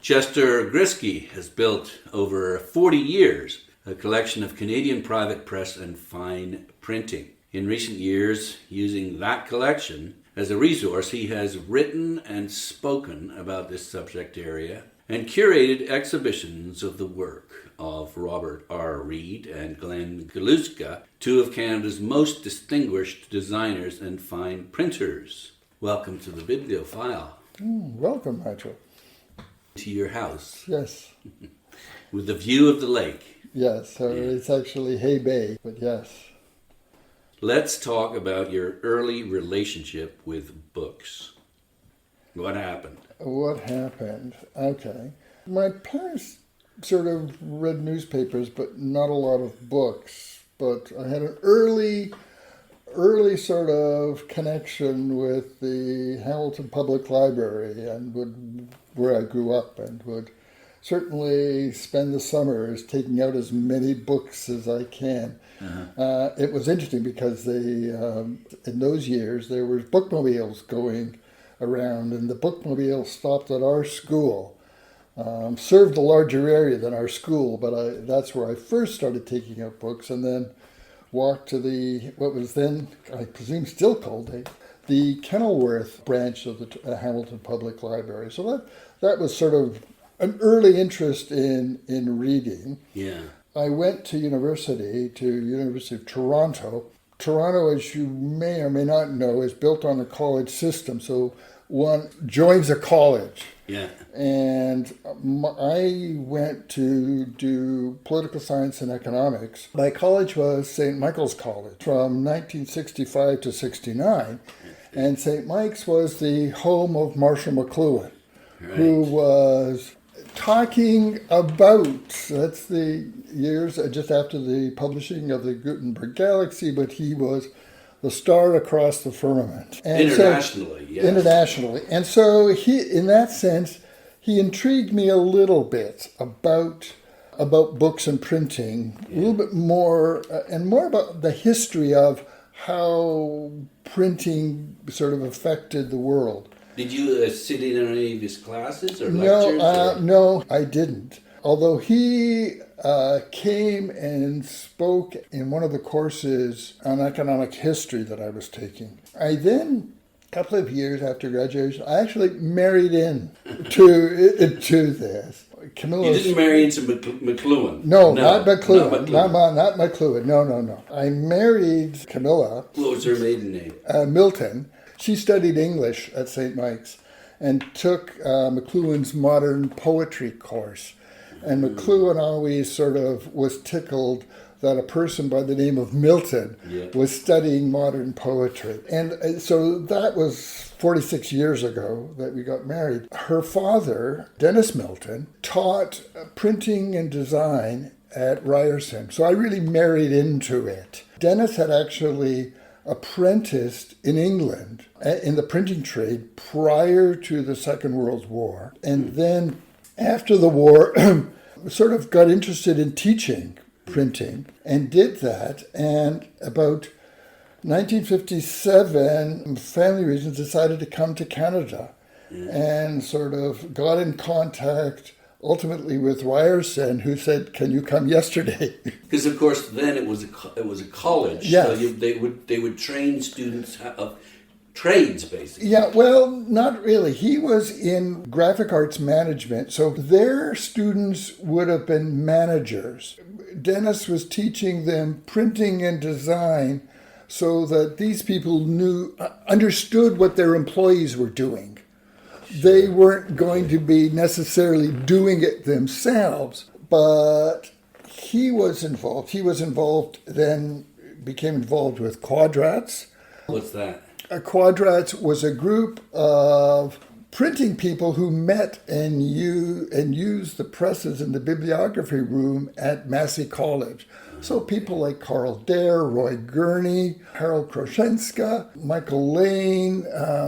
Chester Gryski has built over 40 years a collection of Canadian private press and fine printing. In recent years, using that collection as a resource, he has written and spoken about this subject area and curated exhibitions of the work of Robert R. Reid and Glenn Goluska, two of Canada's most distinguished designers and fine printers. Welcome to the Biblio File. Welcome, Nigel. To your house. Yes. With the view of the lake. Yes, so it's actually Hay Bay, but yes. Let's talk about your early relationship with books. What happened? What happened? Okay. My parents sort of read newspapers, but not a lot of books. But I had an early sort of connection with the Hamilton Public Library and where I grew up, and would certainly spend the summers taking out as many books as I can. It was interesting because in those years there were bookmobiles going around, and the bookmobile stopped at our school. Served a larger area than our school, but that's where I first started taking out books, and then walked to what was then, I presume, still called the Kenilworth branch of the Hamilton Public Library. So that was sort of an early interest in reading. Yeah. I went to University of Toronto. Toronto, as you may or may not know, is built on a college system, so one joins a college. Yeah. And I went to do political science and economics. My college was St. Michael's College from 1965 to 69, and St. Mike's was the home of Marshall McLuhan, who was talking about, that's the years just after the publishing of the Gutenberg Galaxy, but he was the star across the firmament. And internationally, yes. Internationally. And so in that sense, he intrigued me a little bit about books and printing, a little bit more, and more about the history of how printing sort of affected the world. Did you sit in on any of his classes or lectures? No, I didn't. Although he came and spoke in one of the courses on economic history that I was taking. I then, a couple of years after graduation, I actually married to this. Camilla. You didn't marry into McLuhan? No, not McLuhan. Not McLuhan. No. I married Camilla. What was her maiden name? Milton. She studied English at St. Mike's and took McLuhan's modern poetry course. And McLuhan always sort of was tickled that a person by the name of Milton was studying modern poetry. And so that was 46 years ago that we got married. Her father, Denis Milton, taught printing and design at Ryerson. So I really married into it. Denis had actually apprenticed in England in the printing trade prior to the Second World War. And then after the war, sort of got interested in teaching printing and did that. And about 1957, family reasons, decided to come to Canada and sort of got in contact ultimately with Ryerson, who said, "Can you come yesterday?" Because of course then it was a college, yes. So they would train students of trades basically. Yeah, well, not really. He was in graphic arts management, so their students would have been managers. Denis was teaching them printing and design, so that these people understood what their employees were doing. They weren't going to be necessarily doing it themselves, but he was involved. He was involved, then became involved with Quadrats. What's that? Quadrats was a group of printing people who met and used the presses in the bibliography room at Massey College. So people like Carl Dare, Roy Gurney, Harold Kroshenska, Michael Lane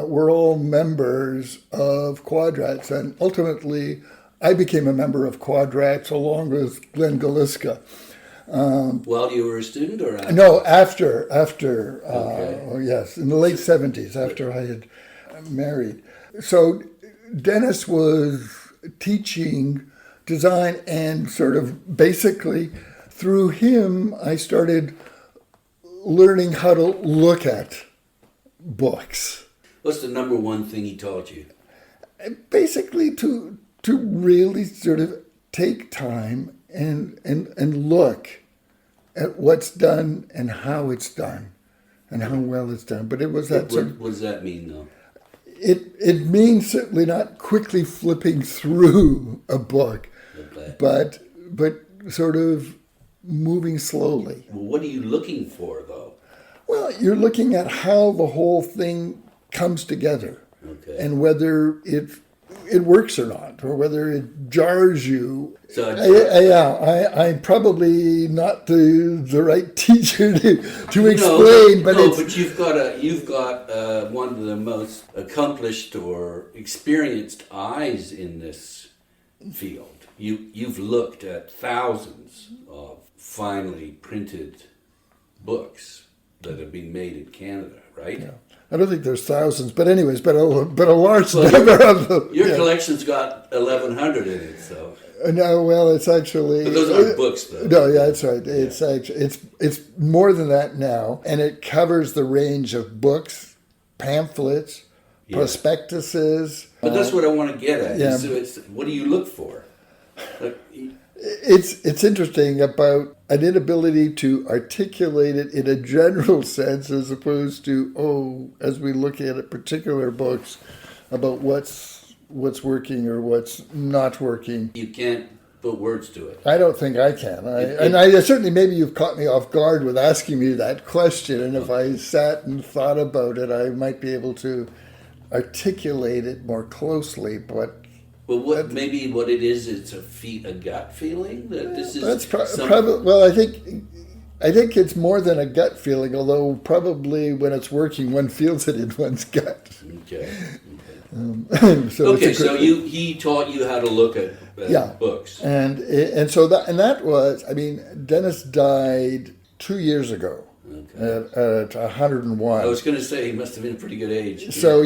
were all members of Quadrats. And ultimately, I became a member of Quadrats along with Glenn Goluska. While you were a student or after? No, after. Okay. Yes, in the late 70s, after I had married. So Denis was teaching design, and sort of basically through him, I started learning how to look at books. What's the number one thing he taught you? Basically to really sort of take time and look at what's done and how it's done and how well it's done. But it was that What does that mean, though? It means certainly not quickly flipping through a book, Okay. but sort of moving slowly. Well, what are you looking for, though? Well, you're looking at how the whole thing comes together, Okay. and whether it works or not, or whether it jars you. So I'm probably not the right teacher to explain, but you've got one of the most accomplished or experienced eyes in this field. You've looked at thousands of finely printed books that have been made in Canada, right? Yeah. I don't think there's thousands, but anyways, but a large number of them. Your collection's got 1,100 in it, so. No, well, it's actually. But those aren't books, though. No, yeah, that's right. It's actually it's more than that now, and it covers the range of books, pamphlets, prospectuses. But that's what I want to get at. Yeah. So what do you look for? Like, It's interesting about an inability to articulate it in a general sense, as opposed to as we look at particular books about what's working or what's not working. you can't put words to it. I don't think I can. I certainly, maybe you've caught me off guard with asking me that question, and if I sat and thought about it, I might be able to articulate it more closely. But Well, maybe what it is, it's a gut feeling that this is. that's probably. Well, I think it's more than a gut feeling. Although probably when it's working, one feels it in one's gut. Okay. So He taught you how to look at books. and so that was. I mean, Denis died 2 years ago. Okay. At 101. I was going to say he must have been a pretty good age. So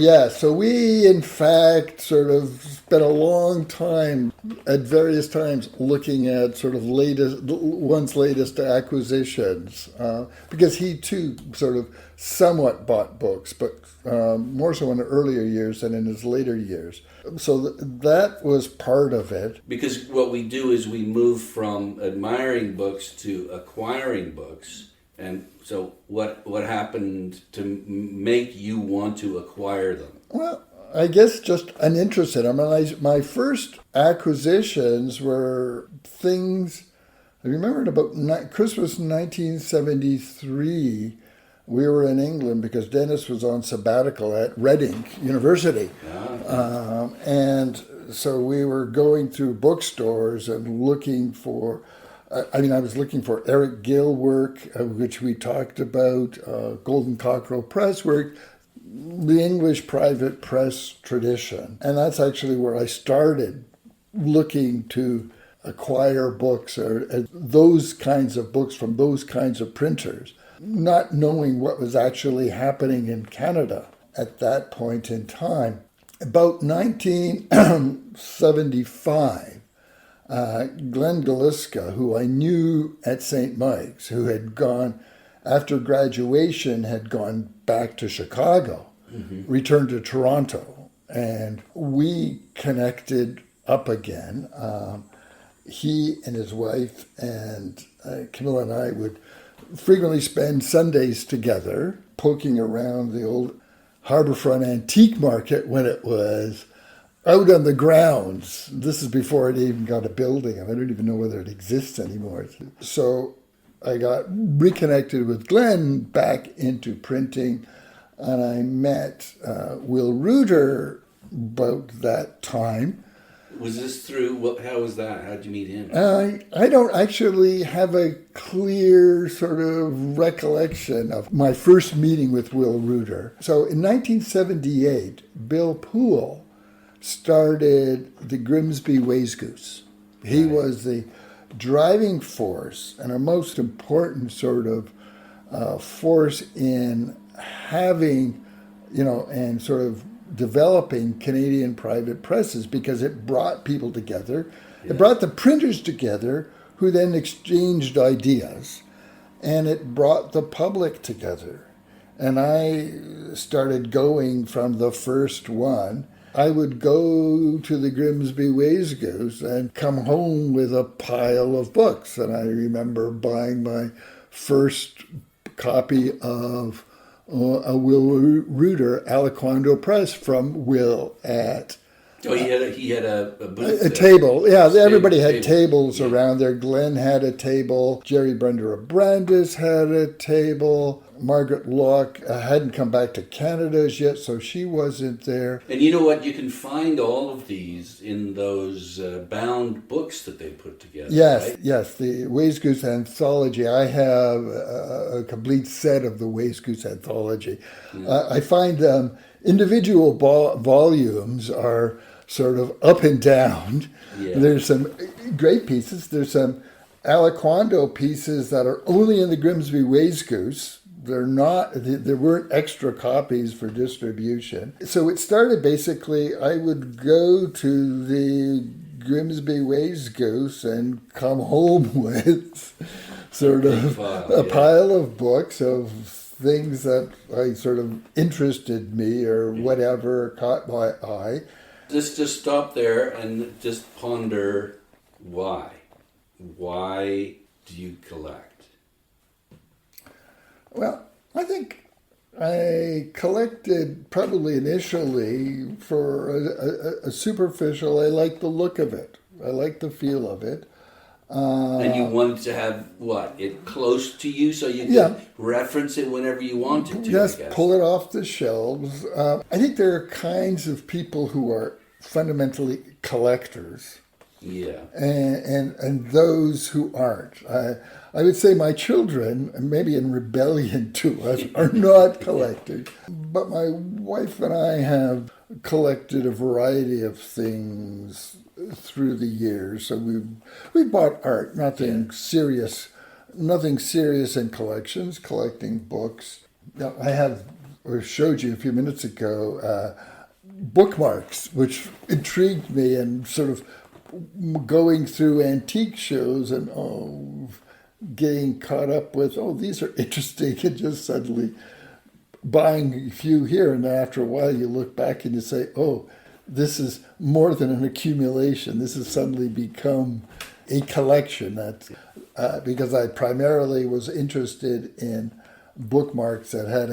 we in fact sort of spent a long time at various times looking at sort of one's latest acquisitions, because he too sort of somewhat bought books, but more so in the earlier years than in his later years. So that was part of it. Because what we do is we move from admiring books to acquiring books. And so what happened to make you want to acquire them? Well, I guess just an interest in them. And my first acquisitions were things, I remember about Christmas 1973, we were in England because Denis was on sabbatical at Reading University. And so we were going through bookstores and looking for, I was looking for Eric Gill work, which we talked about, Golden Cockerel Press work, the English private press tradition. And that's actually where I started looking to acquire books or those kinds of books from those kinds of printers, not knowing what was actually happening in Canada at that point in time. About 1975, Glenn Goluska, who I knew at St. Mike's, who had gone, after graduation, had gone back to Chicago, returned to Toronto, and we connected up again. He and his wife and Camilla and I would frequently spend Sundays together, poking around the old Harbourfront Antique Market when it was out on the grounds. This is before it even got a building, and I don't even know whether it exists anymore. So I got reconnected with Glenn back into printing, and I met Will Reuter about that time. Was this through, how was that? How did you meet him? I don't actually have a clear sort of recollection of my first meeting with Will Reuter. So in 1978, Bill Poole started the Grimsby Wayzgoose. He was the driving force and a most important sort of force in having, and sort of developing Canadian private presses because it brought people together. Yeah. It brought the printers together who then exchanged ideas, and it brought the public together. And I started going from the first one. I would go to the Grimsby Wayzgoose and come home with a pile of books. And I remember buying my first copy of a Will Reuter Alcuin Press from Will at... Oh, he had a booth. A table. Yeah, everybody had tables around there. Glenn had a table. Jerry Brender of Brandis had a table. Margaret Lock hadn't come back to Canada as yet, so she wasn't there. And you know what? You can find all of these in those bound books that they put together. Yes, right? yes. The Wayzgoose Anthology. I have a complete set of the Wayzgoose Anthology. I find individual volumes are sort of up and down. Yeah. There's some great pieces. There's some Aliquando pieces that are only in the Grimsby Wayzgoose. There weren't extra copies for distribution. So it started basically, I would go to the Grimsby Wayzgoose and come home with sort of a pile of books of things that I sort of interested me or whatever caught my eye. Just stop there and just ponder why. Why do you collect? Well, I think I collected probably initially for a superficial, I like the look of it. I like the feel of it. And you wanted to have, it close to you so you could reference it whenever you wanted to? Just pull it off the shelves. I think there are kinds of people who are fundamentally collectors. Yeah. And those who aren't. I would say my children, maybe in rebellion to us, are not collectors. But my wife and I have collected a variety of things through the years. So we bought art, nothing serious in collections, collecting books. Now, I have, or showed you a few minutes ago, bookmarks, which intrigued me, and sort of going through antique shows and getting caught up with, these are interesting, and just suddenly buying a few here, and after a while you look back and you say, this is more than an accumulation. This has suddenly become a collection. That's because I primarily was interested in bookmarks that had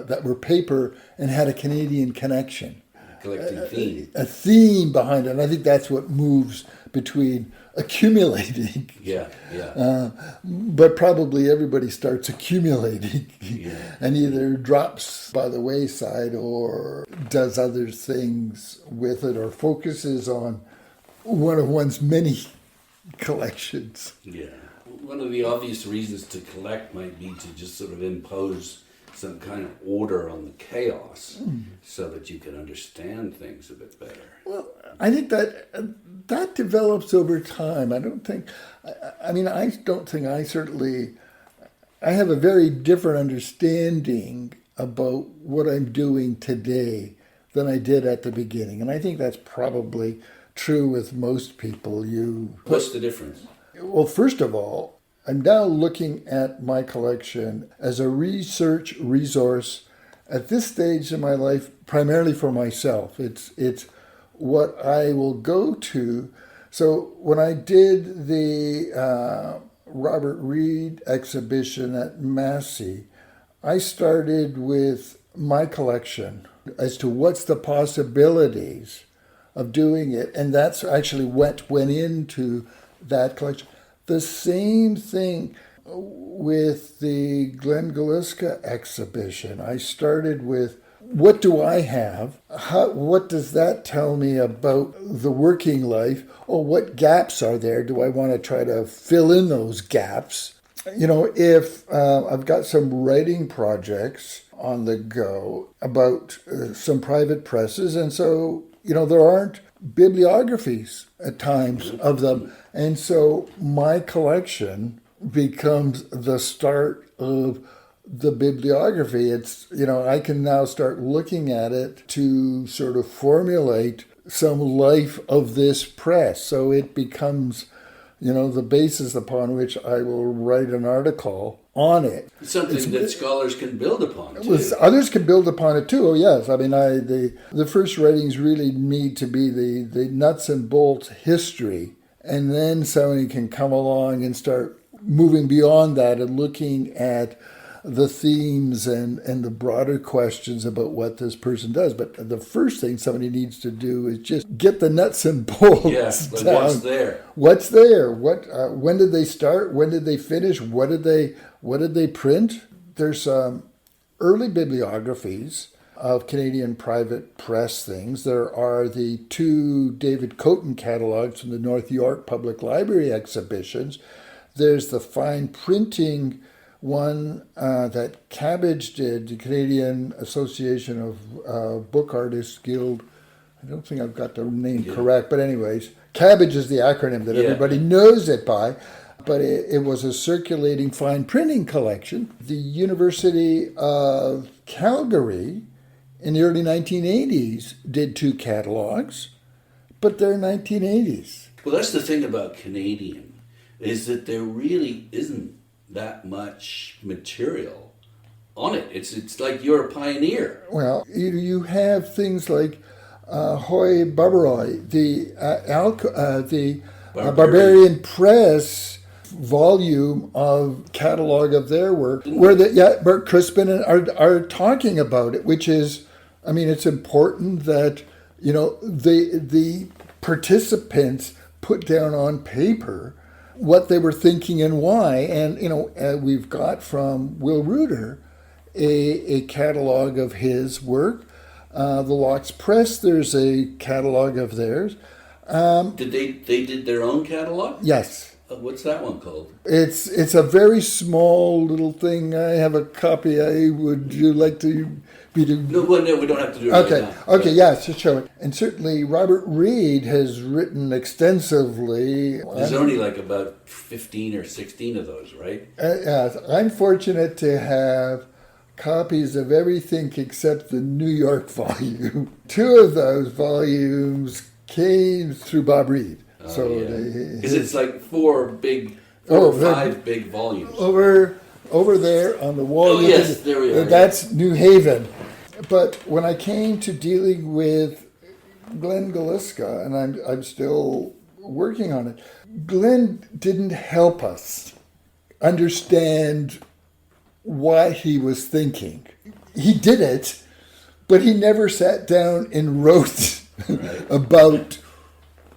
that were paper and had a Canadian connection. Collecting theme. A theme behind it. And I think that's what moves between accumulating. But probably everybody starts accumulating and either drops by the wayside or does other things with it or focuses on one of one's many collections. Yeah. One of the obvious reasons to collect might be to just sort of impose some kind of order on the chaos so that you can understand things a bit better. Well, I think that develops over time. I don't think I have a very different understanding about what I'm doing today than I did at the beginning. And I think that's probably true with most people. What's the difference? Well, first of all, I'm now looking at my collection as a research resource at this stage in my life, primarily for myself. It's what I will go to. So when I did the Robert Reid exhibition at Massey, I started with my collection as to what's the possibilities of doing it. And that's actually what went into that collection. The same thing with the Glenn Goluska exhibition. I started with, what do I have? What does that tell me about the working life? What gaps are there? Do I want to try to fill in those gaps? If I've got some writing projects on the go about some private presses, and so, there aren't bibliographies at times of them. And so my collection becomes the start of the bibliography. It's, I can now start looking at it to sort of formulate some life of this press. So it becomes, the basis upon which I will write an article on it. Something that scholars can build upon, too. Others can build upon it, too. Oh, yes. I mean, the first writings really need to be the nuts and bolts history. And then somebody can come along and start moving beyond that and looking at the themes and the broader questions about what this person does. But the first thing somebody needs to do is just get the nuts and bolts like down. what's there? What's there? When did they start? When did they finish? What did they print? There's early bibliographies of Canadian private press things. There are the 2 David Coton catalogs from the North York Public Library exhibitions. There's the fine printing one that Cabbage did, the Canadian Association of Book Artists Guild. I don't think I've got the name correct, but anyways, Cabbage is the acronym that everybody knows it by. But it was a circulating fine printing collection. The University of Calgary in the early 1980s did 2 catalogs, but they're 1980s. Well, that's the thing about Canadian, is that there really isn't that much material on it. It's like you're a pioneer. Well, you have things like Hoy Barbaroi, the Barbarian Press volume of catalog of their work, where Bert Crispin are talking about it, which is, I mean, it's important that the participants put down on paper what they were thinking and why. And we've got from Will Reuter a catalog of his work. The Locks Press, there's a catalog of theirs. Did they did their own catalog? Yes. What's that one called? It's a very small little thing. I have a copy. Would you like to be to? No, we don't have to do it. Okay, right now, okay, yeah, to show it. And certainly Robert Reid has written extensively. There's only like about 15 or 16 of those, right? Yes, I'm fortunate to have copies of everything except the New York volume. 2 of those volumes came through Bob Reid. So because it's like 4 or 5 big volumes over there on the wall. Oh yes, there we are. That's New Haven. But when I came to dealing with Glenn Goluska, and I'm still working on it, Glenn didn't help us understand what he was thinking. He did it, but he never sat down and wrote about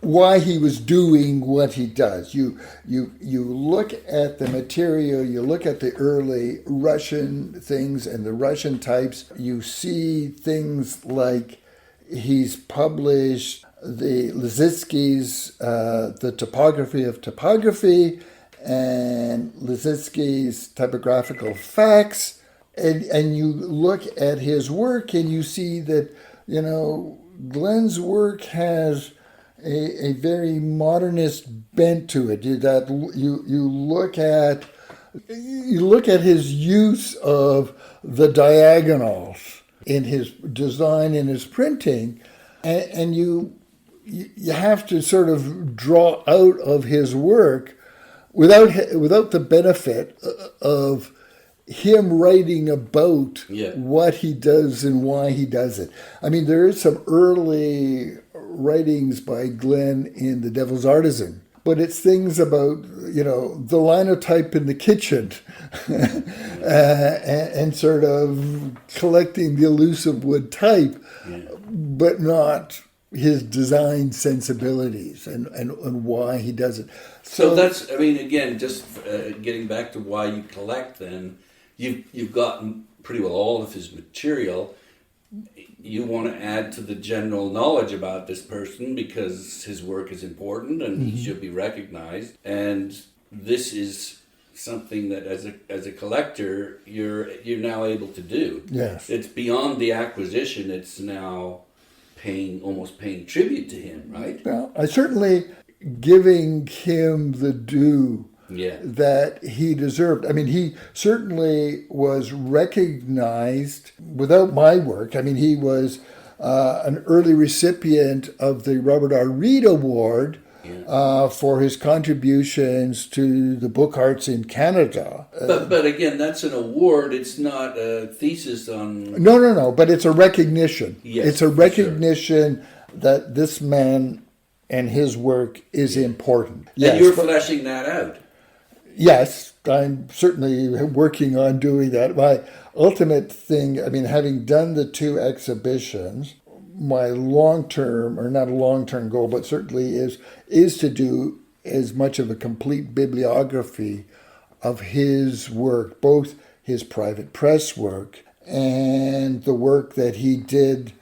why he was doing what he does. You look at the material, you look at the early Russian things and the Russian types, you see things like he's published the Liszewski's The Typography of Typography and Liszewski's Typographical Facts, and you look at his work and you see that, Glenn's work has a very modernist bent to it. That you look at his use of the diagonals in his design, in his printing, and you have to sort of draw out of his work without the benefit of him writing about what he does and why he does it. I mean, there is some early writings by Glenn in The Devil's Artisan, but it's things about, the linotype in the kitchen and sort of collecting the elusive wood type, but not his design sensibilities and why he does it. So that's, again, just getting back to why you collect then, you've gotten pretty well all of his material. You want to add to the general knowledge about this person because his work is important and he should be recognized. And this is something that as a collector you're now able to do. Yes. It's beyond the acquisition, it's now almost paying tribute to him, right? Well, I certainly giving him the due that he deserved. I mean, he certainly was recognized without my work. I mean, he was an early recipient of the Robert R. Reid Award for his contributions to the book arts in Canada. But again, that's an award. It's not a thesis on... No. But it's a recognition. Yes, it's a recognition that this man and his work is important. And you're fleshing that out. Yes, I'm certainly working on doing that. My ultimate thing, I mean, having done the 2 exhibitions, my long-term, or not a long-term goal, but certainly is to do as much of a complete bibliography of his work, both his private press work and the work that he did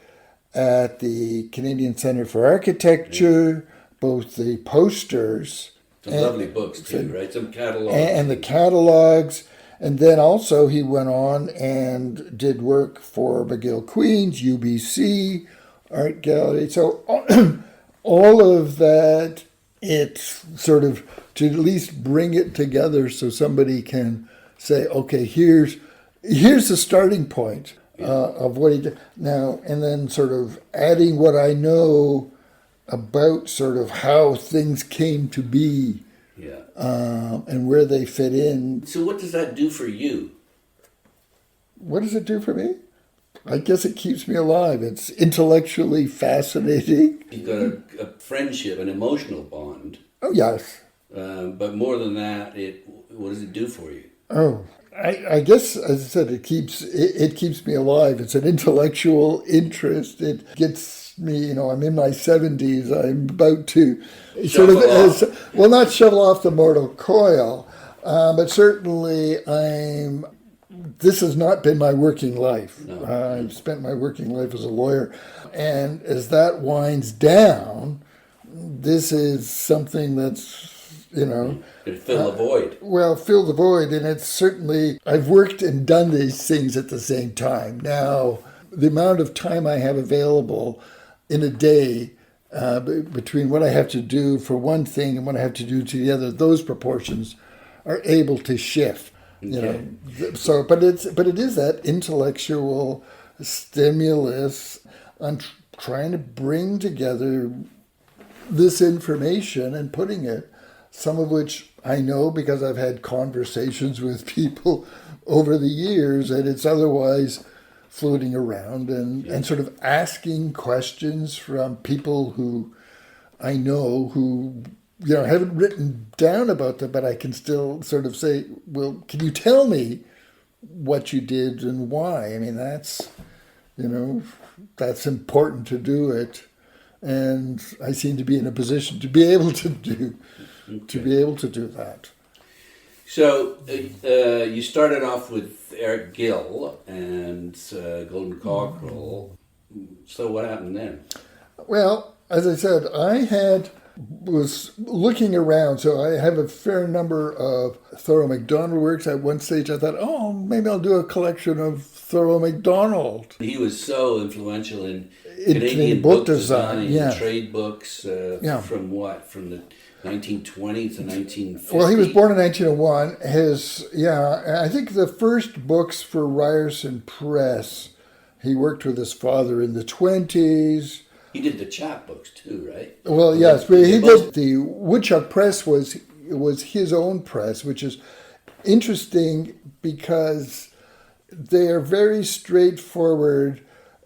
at the Canadian Centre for Architecture, both the posters. Some lovely books too, right? Some catalogs. And the catalogs. And then also he went on and did work for McGill Queen's, UBC, Art Gallery. So all of that, it's sort of to at least bring it together so somebody can say, okay, here's the starting point of what he did. Now, and then sort of adding what I know about sort of how things came to be and where they fit in. So what does that do for you? What does it do for me? I guess it keeps me alive. It's intellectually fascinating. You've got a friendship, an emotional bond. Oh, yes. But more than that, what does it do for you? Oh, I guess, as I said, it keeps me alive. It's an intellectual interest. It gets me, I'm in my 70s. I'm about to not shovel off the mortal coil, but certainly this has not been my working life. No. I've spent my working life as a lawyer. And as that winds down, this is something that's, It'll fill the void. Well, fill the void. And it's certainly, I've worked and done these things at the same time. Now, the amount of time I have available in a day between what I have to do for one thing and what I have to do to the other, those proportions are able to shift. Okay. So, but it is that intellectual stimulus on trying to bring together this information and putting it, some of which I know because I've had conversations with people over the years, and it's otherwise floating around and sort of asking questions from people who I know who haven't written down about them, but I can still sort of say, well, can you tell me what you did and why? I mean, that's important to do it. And I seem to be in a position to be able to do that. So you started off with Eric Gill and Golden Cockerel. So what happened then? Well, as I said, was looking around, so I have a fair number of Thoreau MacDonald works. At one stage I thought, maybe I'll do a collection of Thoreau MacDonald. He was so influential in Canadian book design, trade books, from what? From the 1920s to 1950s? Well, he was born in 1901. I think the first books for Ryerson Press, he worked with his father in the 20s. He did the chapbooks too, right? Well, yes, but he did. The Woodchuck Press was his own press, which is interesting because they are very straightforward.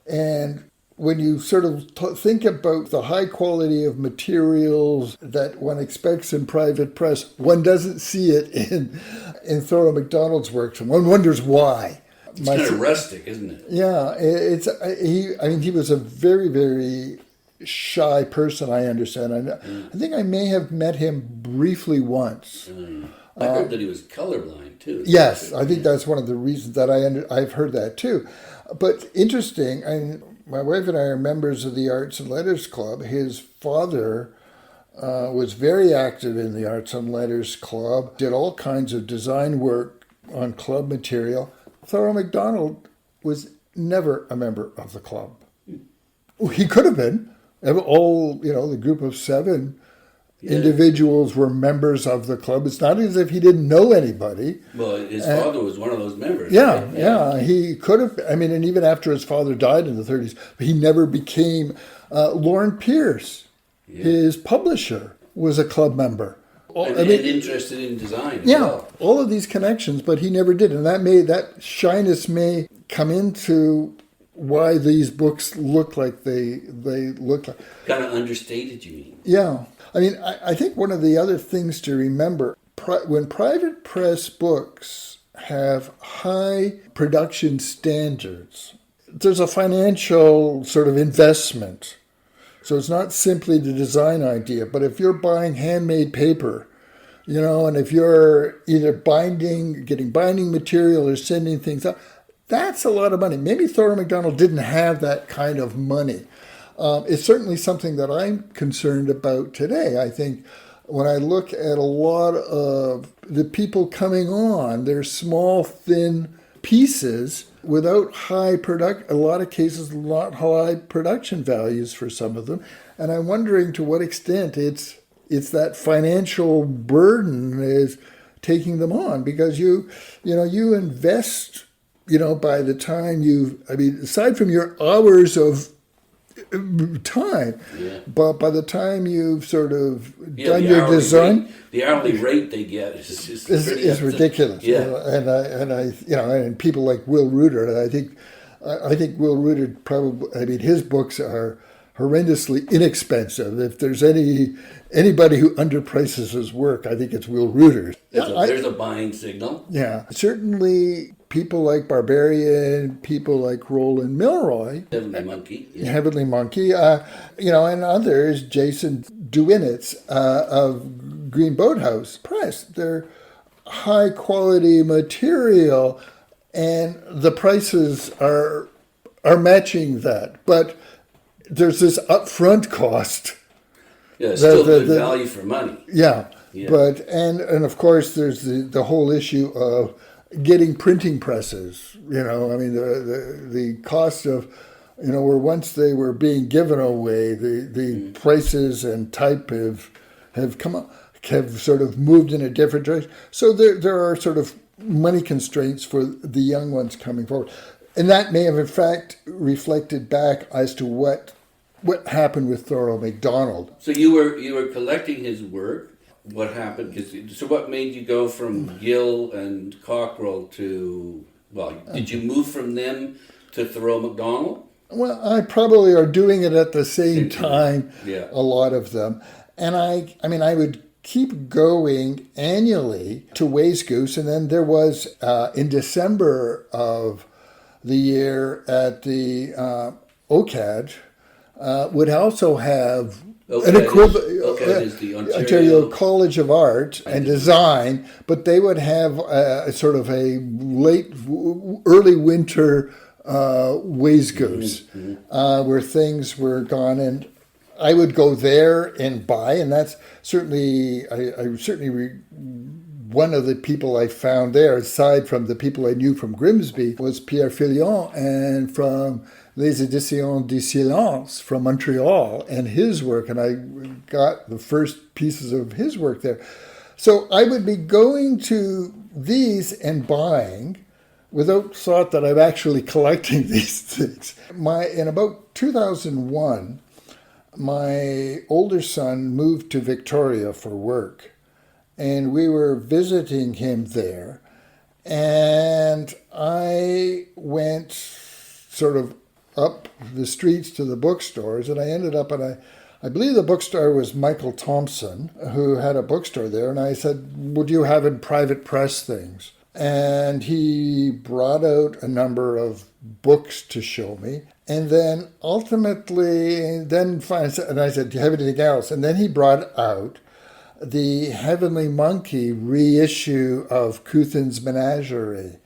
And when you sort of think about the high quality of materials that one expects in private press, one doesn't see it in Thoreau MacDonald's works, and one wonders why. It's kind of rustic, isn't it? Yeah, he was a very, very shy person, I understand. I think I may have met him briefly once. I heard that he was colorblind too. Yes, I think that's one of the reasons that I've heard that too. But interesting, my wife and I are members of the Arts and Letters Club. His father was very active in the Arts and Letters Club, did all kinds of design work on club material. Thoreau MacDonald was never a member of the club. He could have been. All, the group of seven individuals were members of the club. It's not as if he didn't know anybody. Well, his father was one of those members. Yeah, right? yeah. He could have, I mean, and even after his father died in the 30s, he never became, Lauren Pierce, his publisher, was a club member. And interested in design as yeah, well. All of these connections, but he never did. And that shyness may come into why these books look like they look like. Kind of understated, you mean? Yeah. I mean, I think one of the other things to remember, when private press books have high production standards, there's a financial sort of investment. So it's not simply the design idea, but if you're buying handmade paper, and if you're either getting binding material or sending things out, that's a lot of money. Maybe Thorough MacDonald didn't have that kind of money. It's certainly something that I'm concerned about today. I think when I look at a lot of the people coming on, they're small, thin pieces without a lot of cases, not high production values for some of them. And I'm wondering to what extent it's that financial burden is taking them on, because you invest, by the time aside from your hours of time, but by the time you've sort of done your design, the hourly rate they get is ridiculous. And people like Will Reuter, I think Will Reuter probably, his books are horrendously inexpensive. If there's anybody who underprices his work, I think it's Will Reuter. There's a buying signal. Yeah, certainly. People like Barbarian, people like Roland Milroy, Heavenly Monkey, and others, Jason Dewinetz of Green Boathouse Press. They're high quality material, and the prices are matching that. But there's this upfront cost. Yeah, it's still good value for money. Yeah. But and of course there's the whole issue of getting printing presses, the cost of, where once they were being given away, the prices and type have sort of moved in a different direction. So there are sort of money constraints for the young ones coming forward. And that may have in fact reflected back as to what happened with Thorough MacDonald. So you were collecting his work. What happened? So what made you go from Gill and Cockrell to, did you move from them to Thoreau MacDonald? Well, I probably are doing it at the same time, a lot of them. And I would keep going annually to Wayzgoose, and then there was, in December of the year at the OCAD, would also have an equivalent, is the Ontario College of Art and Design, but they would have sort of a early winter Wayzgoose, where things were gone, and I would go there and buy, and that's certainly one of the people I found there, aside from the people I knew from Grimsby, was Pierre Filion, and from Les Éditions du Silence from Montreal, and his work, and I got the first pieces of his work there. So I would be going to these and buying without thought that I'm actually collecting these things. In about 2001, my older son moved to Victoria for work, and we were visiting him there, and I went sort of up the streets to the bookstores, and I ended up at I believe the bookstore was Michael Thompson, who had a bookstore there, and I said, would you have in private press things? And he brought out a number of books to show me, and then ultimately, and I said, do you have anything else? And then he brought out the Heavenly Monkey reissue of Couthen's Menagerie,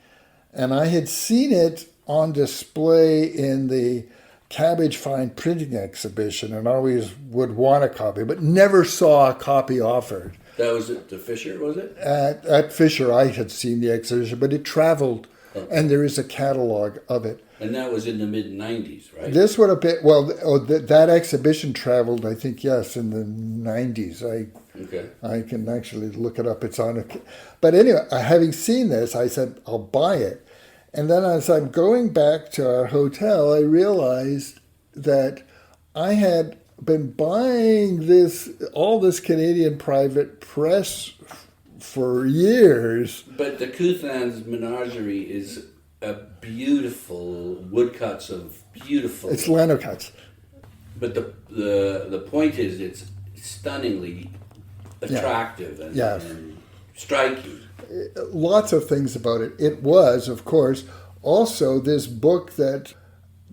and I had seen it on display in the Cabbage Fine Printing Exhibition, and always would want a copy, but never saw a copy offered. That was at the Fisher, was it? At Fisher, I had seen the exhibition, but it traveled, and there is a catalog of it. And that was in the mid-90s, right? This would have been, well, that exhibition traveled, I think, yes, in the 90s. I can actually look it up. It's on but anyway, having seen this, I said, I'll buy it. And then as I'm going back to our hotel, I realized that I had been buying all this Canadian private press for years. But the Couthan's Menagerie is a beautiful woodcuts of beautiful. It's linocuts. But the point is, it's stunningly attractive and striking. Lots of things about it. It was, of course, also this book that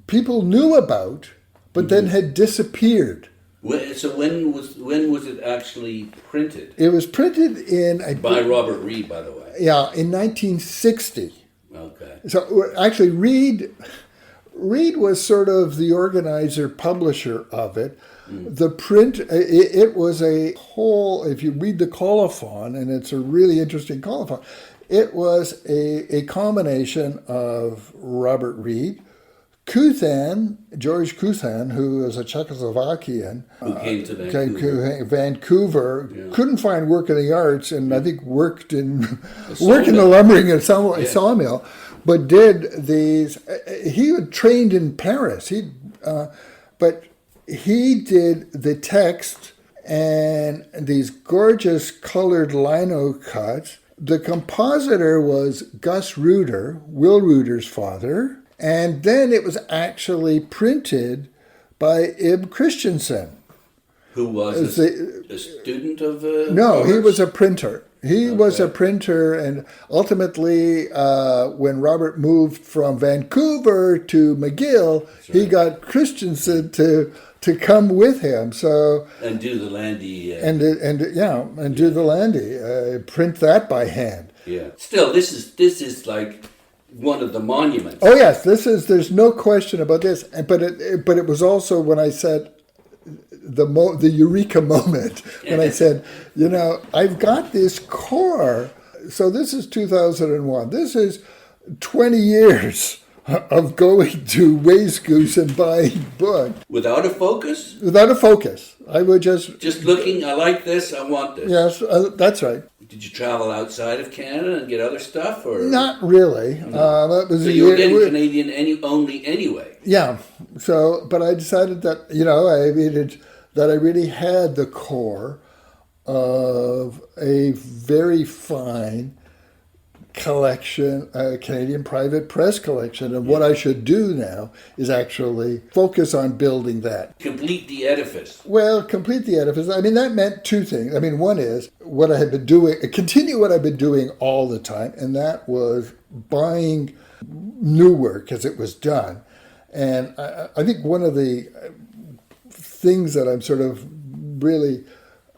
people knew about, but then had disappeared. So when was it actually printed? It was printed by Robert Reid, by the way. Yeah, in 1960. Okay. So actually, Reid was sort of the organizer, publisher of it. The print, it was a whole, if you read the colophon, and it's a really interesting colophon, it was a combination of Robert Reid, Couthan, George Couthan, who is a Czechoslovakian, who came to Vancouver, couldn't find work in the arts, and I think worked in the lumbering and sawmill, but did these. He had trained in Paris. But he did the text and these gorgeous colored lino cuts. The compositor was Gus Reuter, Will Reuter's father. And then it was actually printed by Ib Christensen. Who was a student of... No, he was a printer. He was a printer, and ultimately, when Robert moved from Vancouver to McGill, he got Christensen to come with him. So and do the Landy... do the Landy. Print that by hand. Yeah. Still, this is like... one of the monuments. Oh yes, there's no question about this. But it was also when I said the eureka moment, when I said, I've got this core. So this is 2001. This is 20 years of going to Wayzgoose and buying books. Without a focus? Without a focus. I would just looking, I like this, I want this. Yes, that's right. Did you travel outside of Canada and get other stuff, or not really? No. That was so you were getting Canadian only anyway. Yeah. So, but I decided that that I really had the core of a very fine collection, a Canadian private press collection, and what I should do now is actually focus on building that. Complete the edifice. Well, complete the edifice. I mean, that meant two things. I mean, one is what I had been doing, continue what I've been doing all the time, and that was buying new work as it was done. And I think one of the things that I'm sort of really,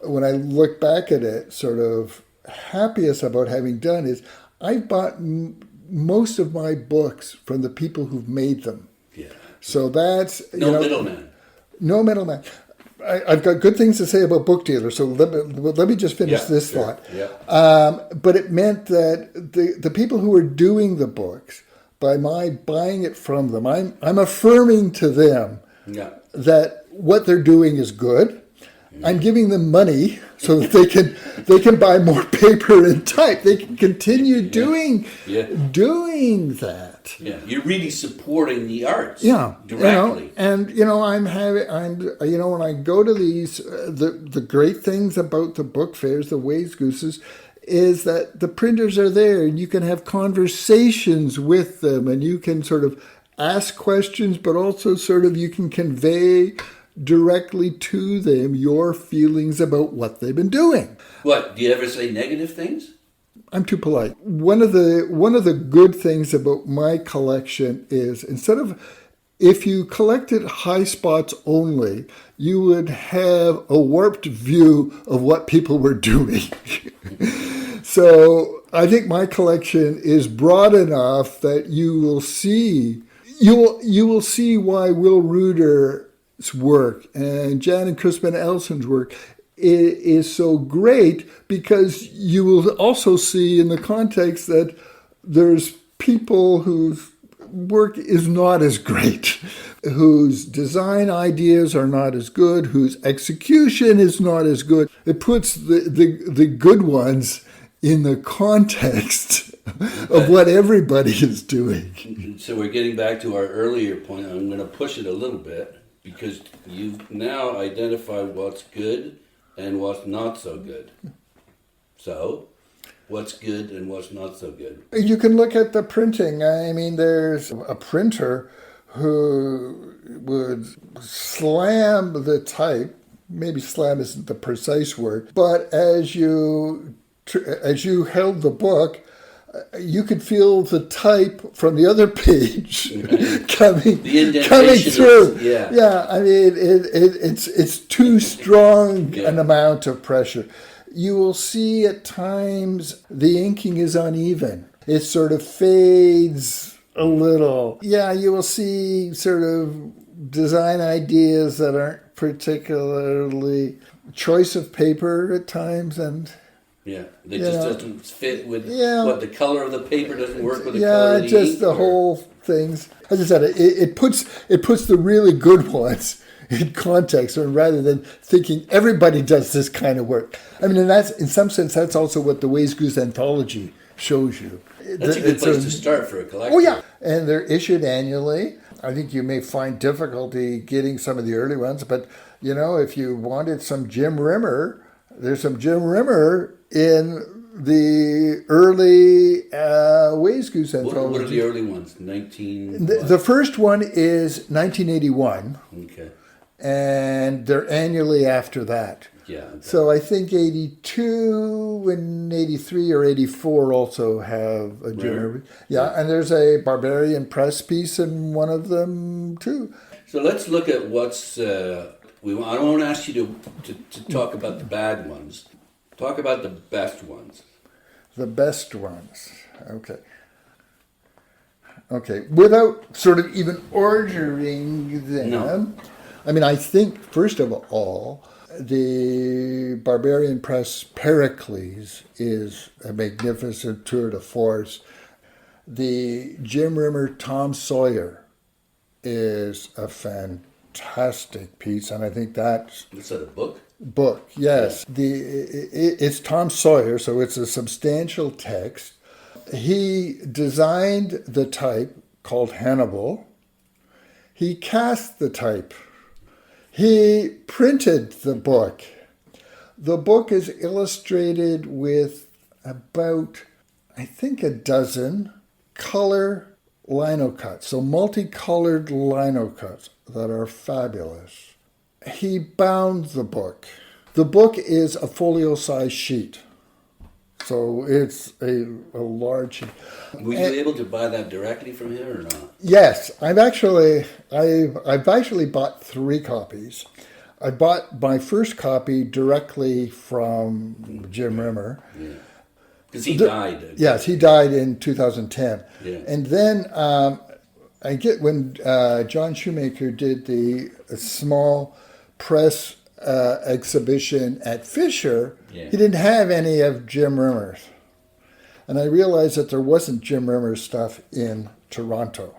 when I look back at it, sort of happiest about having done is I bought most of my books from the people who've made them. Yeah. So that's... No middleman. No middleman. I've got good things to say about book dealers, so let me just finish this thought. Yeah. But it meant that the people who were doing the books, by my buying it from them, I'm affirming to them that what they're doing is good. I'm giving them money so that they can buy more paper and type. They can continue doing that. Yeah, you're really supporting the arts. Yeah, directly. And when I go to these, the great things about the book fairs, the Wayzgooses, is that the printers are there and you can have conversations with them and you can sort of ask questions, but also sort of you can convey directly to them your feelings about what they've been doing. What, do you ever say negative things? I'm too polite. One of the good things about my collection is if you collected high spots only, you would have a warped view of what people were doing. So I think my collection is broad enough that you will see why Will Reuter's work and Jan and Crispin Elson's work is so great, because you will also see in the context that there's people whose work is not as great, whose design ideas are not as good, whose execution is not as good. It puts the good ones in the context of what everybody is doing. So we're getting back to our earlier point. I'm going to push it a little bit because you've now identified what's good and what's not so good. So, what's good and what's not so good? You can look at the printing. I mean, there's a printer who would slam the type. Maybe slam isn't the precise word, but as you held the book, you could feel the type from the other page coming through. I mean, it's too strong an amount of pressure. You will see at times the inking is uneven. It sort of fades a little. Yeah, you will see sort of design ideas that aren't particularly choice of paper at times, and they just doesn't fit with what the color of the paper doesn't work with the color of the just ink, the whole things. As I said, it puts the really good ones in context, or rather than thinking everybody does this kind of work. I mean, and that's in some sense that's also what the Wayzgoose Anthology shows you. That's a good place to start for a collector. Oh yeah, and they're issued annually. I think you may find difficulty getting some of the early ones, but if you wanted some Jim Rimmer, there's some Jim Rimmer in the early Wayzgoose Anthology. What are the early ones? The first one is 1981. Okay. And they're annually after that. Yeah. Okay. So I think 82 and 83 or 84 also have a Jim Rimmer. Yeah, and there's a Barbarian Press piece in one of them too. So let's look at what's... I won't ask you to talk about the bad ones. Talk about the best ones. The best ones. Okay. Without sort of even ordering them. No. I mean, I think, first of all, the Barbarian Press Pericles is a magnificent tour de force. The Jim Rimmer Tom Sawyer is a fantastic piece, and I think that's... Is that a book? Book, yes. It's Tom Sawyer, so it's a substantial text. He designed the type called Hannibal. He cast the type. He printed the book. The book is illustrated with about, I think, a dozen color lino cuts, so multicolored lino cuts that are fabulous. He bound the book. The book is a folio-size sheet, so it's a large sheet. Were you able to buy that directly from him or not? Yes, I've actually bought 3 copies. I bought my first copy directly from Jim Rimmer. Yeah, because he died. Yes, he died in 2010. Yeah. And then when John Shoemaker did the small press exhibition at Fisher, he didn't have any of Jim Rimmer's. And I realized that there wasn't Jim Rimmer's stuff in Toronto.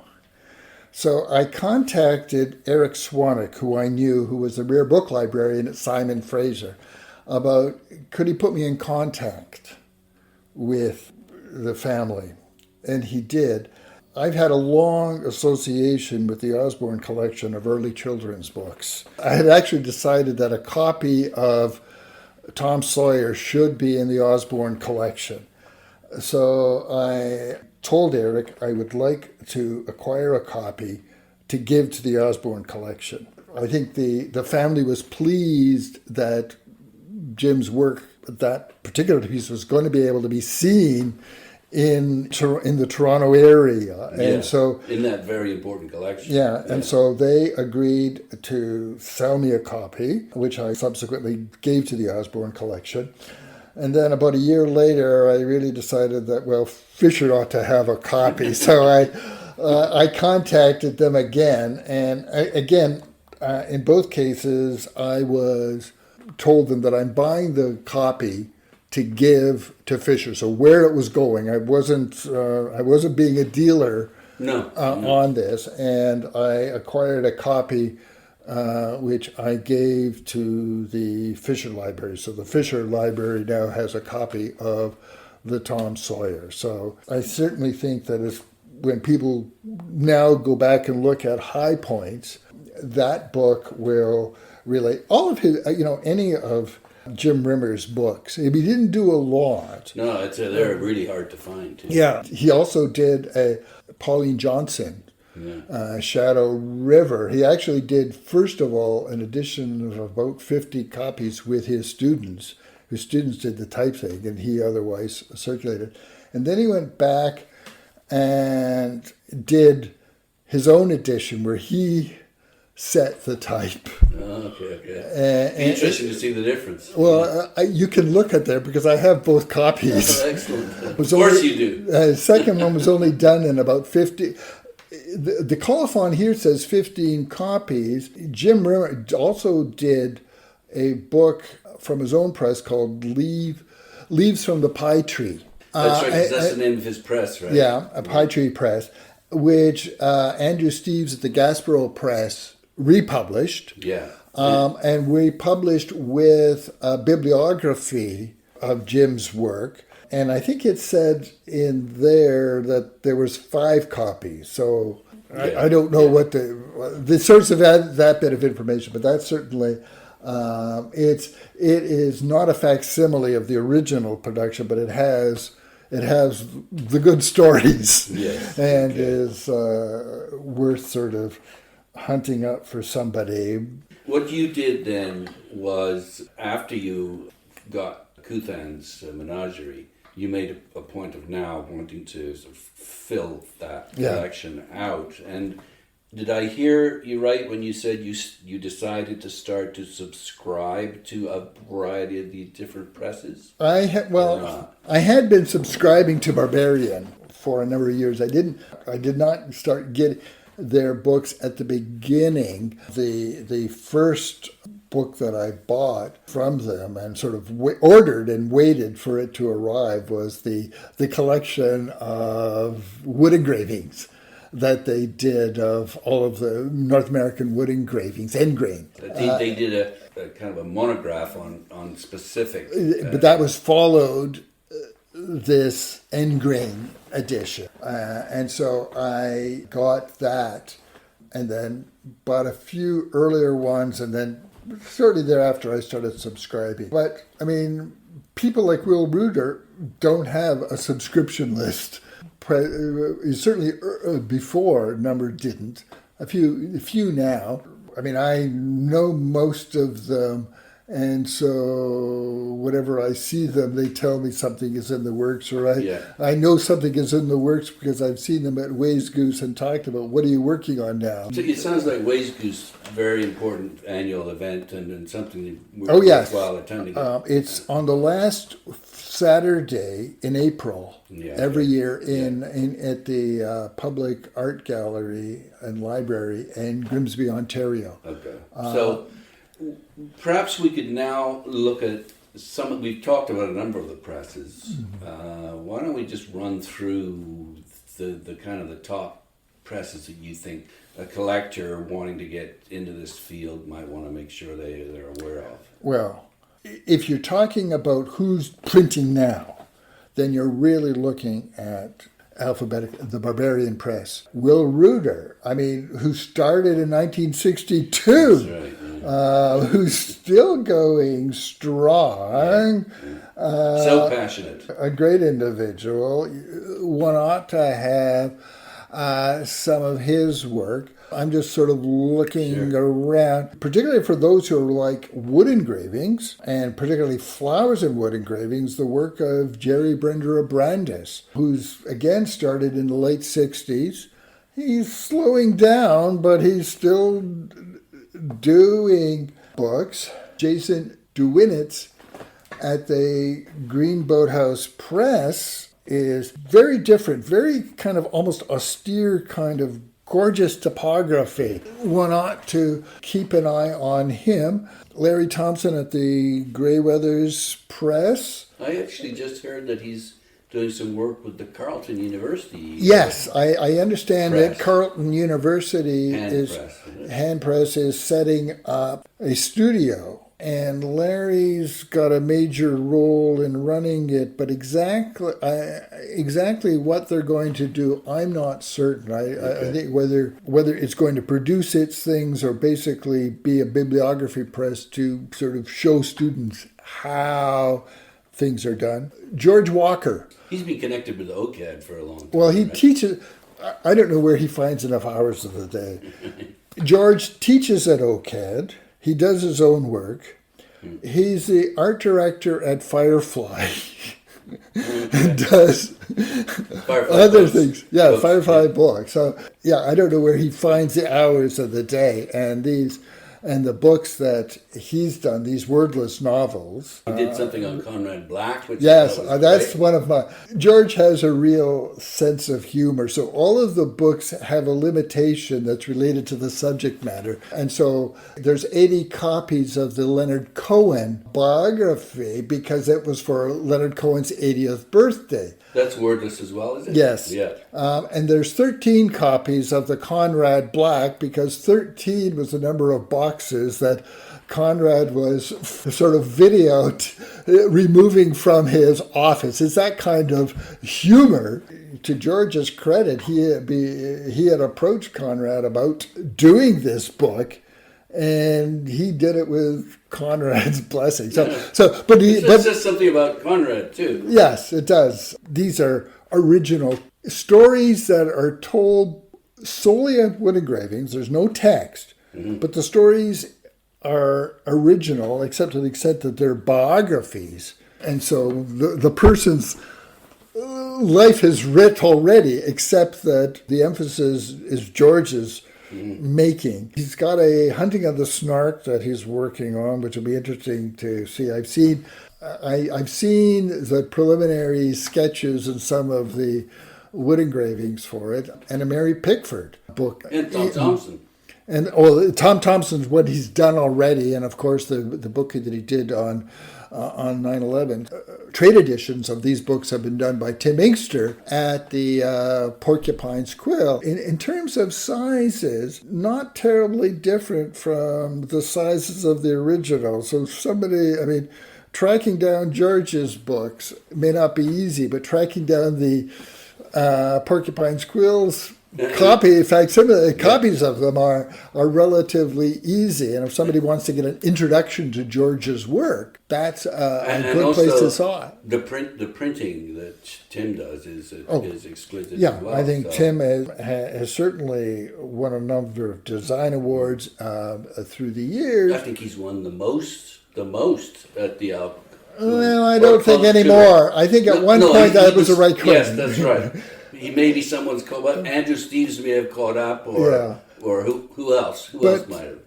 So I contacted Eric Swanick, who I knew, who was the rare book librarian at Simon Fraser, about could he put me in contact with the family. And he did. I've had a long association with the Osborne collection of early children's books. I had actually decided that a copy of Tom Sawyer should be in the Osborne collection. So I told Eric I would like to acquire a copy to give to the Osborne collection. I think the family was pleased that Jim's work, that particular piece, was going to be able to be seen in the Toronto area, and so in that very important collection. And so they agreed to sell me a copy, which I subsequently gave to the Osborne collection. And then about a year later, I really decided that Fisher ought to have a copy. So I contacted them again, and in both cases, I was told them that I'm buying the copy to give to Fisher. So where it was going, I wasn't being a dealer No. on this, and I acquired a copy which I gave to the Fisher Library. So the Fisher Library now has a copy of the Tom Sawyer. So I certainly think that when people now go back and look at High Points, that book will relate all of his, any of Jim Rimmer's books. He didn't do a lot. No, they're really hard to find, too. Yeah. He also did a Pauline Johnson, Shadow River. He actually did, first of all, an edition of about 50 copies with his students. His students did the typesetting, and he otherwise circulated. And then he went back and did his own edition where he set the type. Okay. Interesting to see the difference. Well, you can look at there because I have both copies. Excellent. Of course you do. The second one was only done in about 50. The colophon here says 15 copies. Jim Rimmer also did a book from his own press called Leaves from the Pie Tree. That's right, 'cause that's the name of his press, right? Yeah, a Pie Tree Press, which Andrew Steeves at the Gasparilla Press republished. Yeah. And we published with a bibliography of Jim's work. And I think it said in there that there was 5 copies. So I don't know what the source of that bit of information, but that's certainly, it is not a facsimile of the original production, but it has the good stories. Yes. And is worth sort of hunting up for somebody. What you did then was, after you got Couthan's Menagerie, you made a point of now wanting to sort of fill that collection out. And did I hear you right when you said you decided to start to subscribe to a variety of these different presses? I had been subscribing to Barbarian for a number of years. I did not start getting their books at the beginning. The first book that I bought from them and sort of ordered and waited for it to arrive was the collection of wood engravings that they did of all of the North American wood engravings, end grain. They did a kind of a monograph on specific. But that was followed this end grain edition. And so I got that and then bought a few earlier ones, and then shortly thereafter I started subscribing. But I mean, people like Will Reuter don't have a subscription list. Certainly before, number didn't. A few now. I mean, I know most of them, and so whenever I see them, they tell me something is in the works, or I know something is in the works because I've seen them at Wayzgoose and talked about, what are you working on now? So it sounds like Wayzgoose, very important annual event and something Oh yes, worthwhile attending. It's on the last Saturday in April every year at the Public Art Gallery and Library in Grimsby, Ontario. Okay. So perhaps we could now look at we've talked about a number of the presses. Why don't we just run through the kind of the top presses that you think a collector wanting to get into this field might want to make sure they're aware of? Well, if you're talking about who's printing now, then you're really looking at the Barbarian Press. Will Reuter, who started in 1962, That's right, who's still going strong. So passionate. A great individual. One ought to have some of his work. I'm just sort of looking around, particularly for those who are like wood engravings, and particularly flowers and wood engravings, the work of Jerry Brender of Brandis, who's again started in the late 60s. He's slowing down, but he's still doing books. Jason Dewinetz at the Green Boathouse Press is very different, very kind of almost austere kind of gorgeous typography. One ought to keep an eye on him. Larry Thompson at the Grey Weathers Press. I actually just heard that he's doing some work with the Carleton University. Yes, I understand Press. that Carleton University Hand Press is setting up a studio, and Larry's got a major role in running it. But exactly what they're going to do, I'm not certain. I think whether it's going to produce its things or basically be a bibliography press to sort of show students how things are done. George Walker. He's been connected with OCAD for a long time. Well, he right? teaches. I don't know where he finds enough hours of the day. George teaches at OCAD. He does his own work. He's the art director at Firefly. And does other things. Yeah, books, Firefly books. So, yeah, I don't know where he finds the hours of the day. And the books that he's done, these wordless novels. He did something on Conrad Black. Which Yes, that's great. one of my... George has a real sense of humor. So all of the books have a limitation that's related to the subject matter. And so there's 80 copies of the Leonard Cohen biography because it was for Leonard Cohen's 80th birthday. That's wordless as well, is it? Yes. Yeah. And there's 13 copies of the Conrad Black because 13 was the number of boxes that Conrad was sort of videoed removing from his office. It's that kind of humor. To George's credit, he had approached Conrad about doing this book, and he did it with Conrad's blessing. It says something about Conrad too. Yes, it does. These are original stories that are told solely on wood engravings. There's no text, but the stories are original, except to the extent that they're biographies. And so the person's life is writ already, except that the emphasis is George's making. He's got a Hunting of the Snark that he's working on, which will be interesting to see. I've seen the preliminary sketches and some of the wood engravings for it, and a Mary Pickford book. And Tom Thompson. And Tom Thompson's what he's done already, and of course the book that he did on 9/11. Trade editions of these books have been done by Tim Inkster at the Porcupine's Quill. In terms of sizes, not terribly different from the sizes of the original. So tracking down George's books may not be easy, but tracking down the Porcupine's Quill's copy, in fact, some of the copies of them are relatively easy. And if somebody wants to get an introduction to George's work, that's a good place to start. The printing that Tim does is exquisite. Yeah, as well, I think Tim has certainly won a number of design awards through the years. I think he's won the most at the Alcuin. Well, I don't think anymore. I think at one point that was the right claim. Yes, that's right. He may be someone's caught up. Andrew Steves may have caught up, or who else? Who else might have?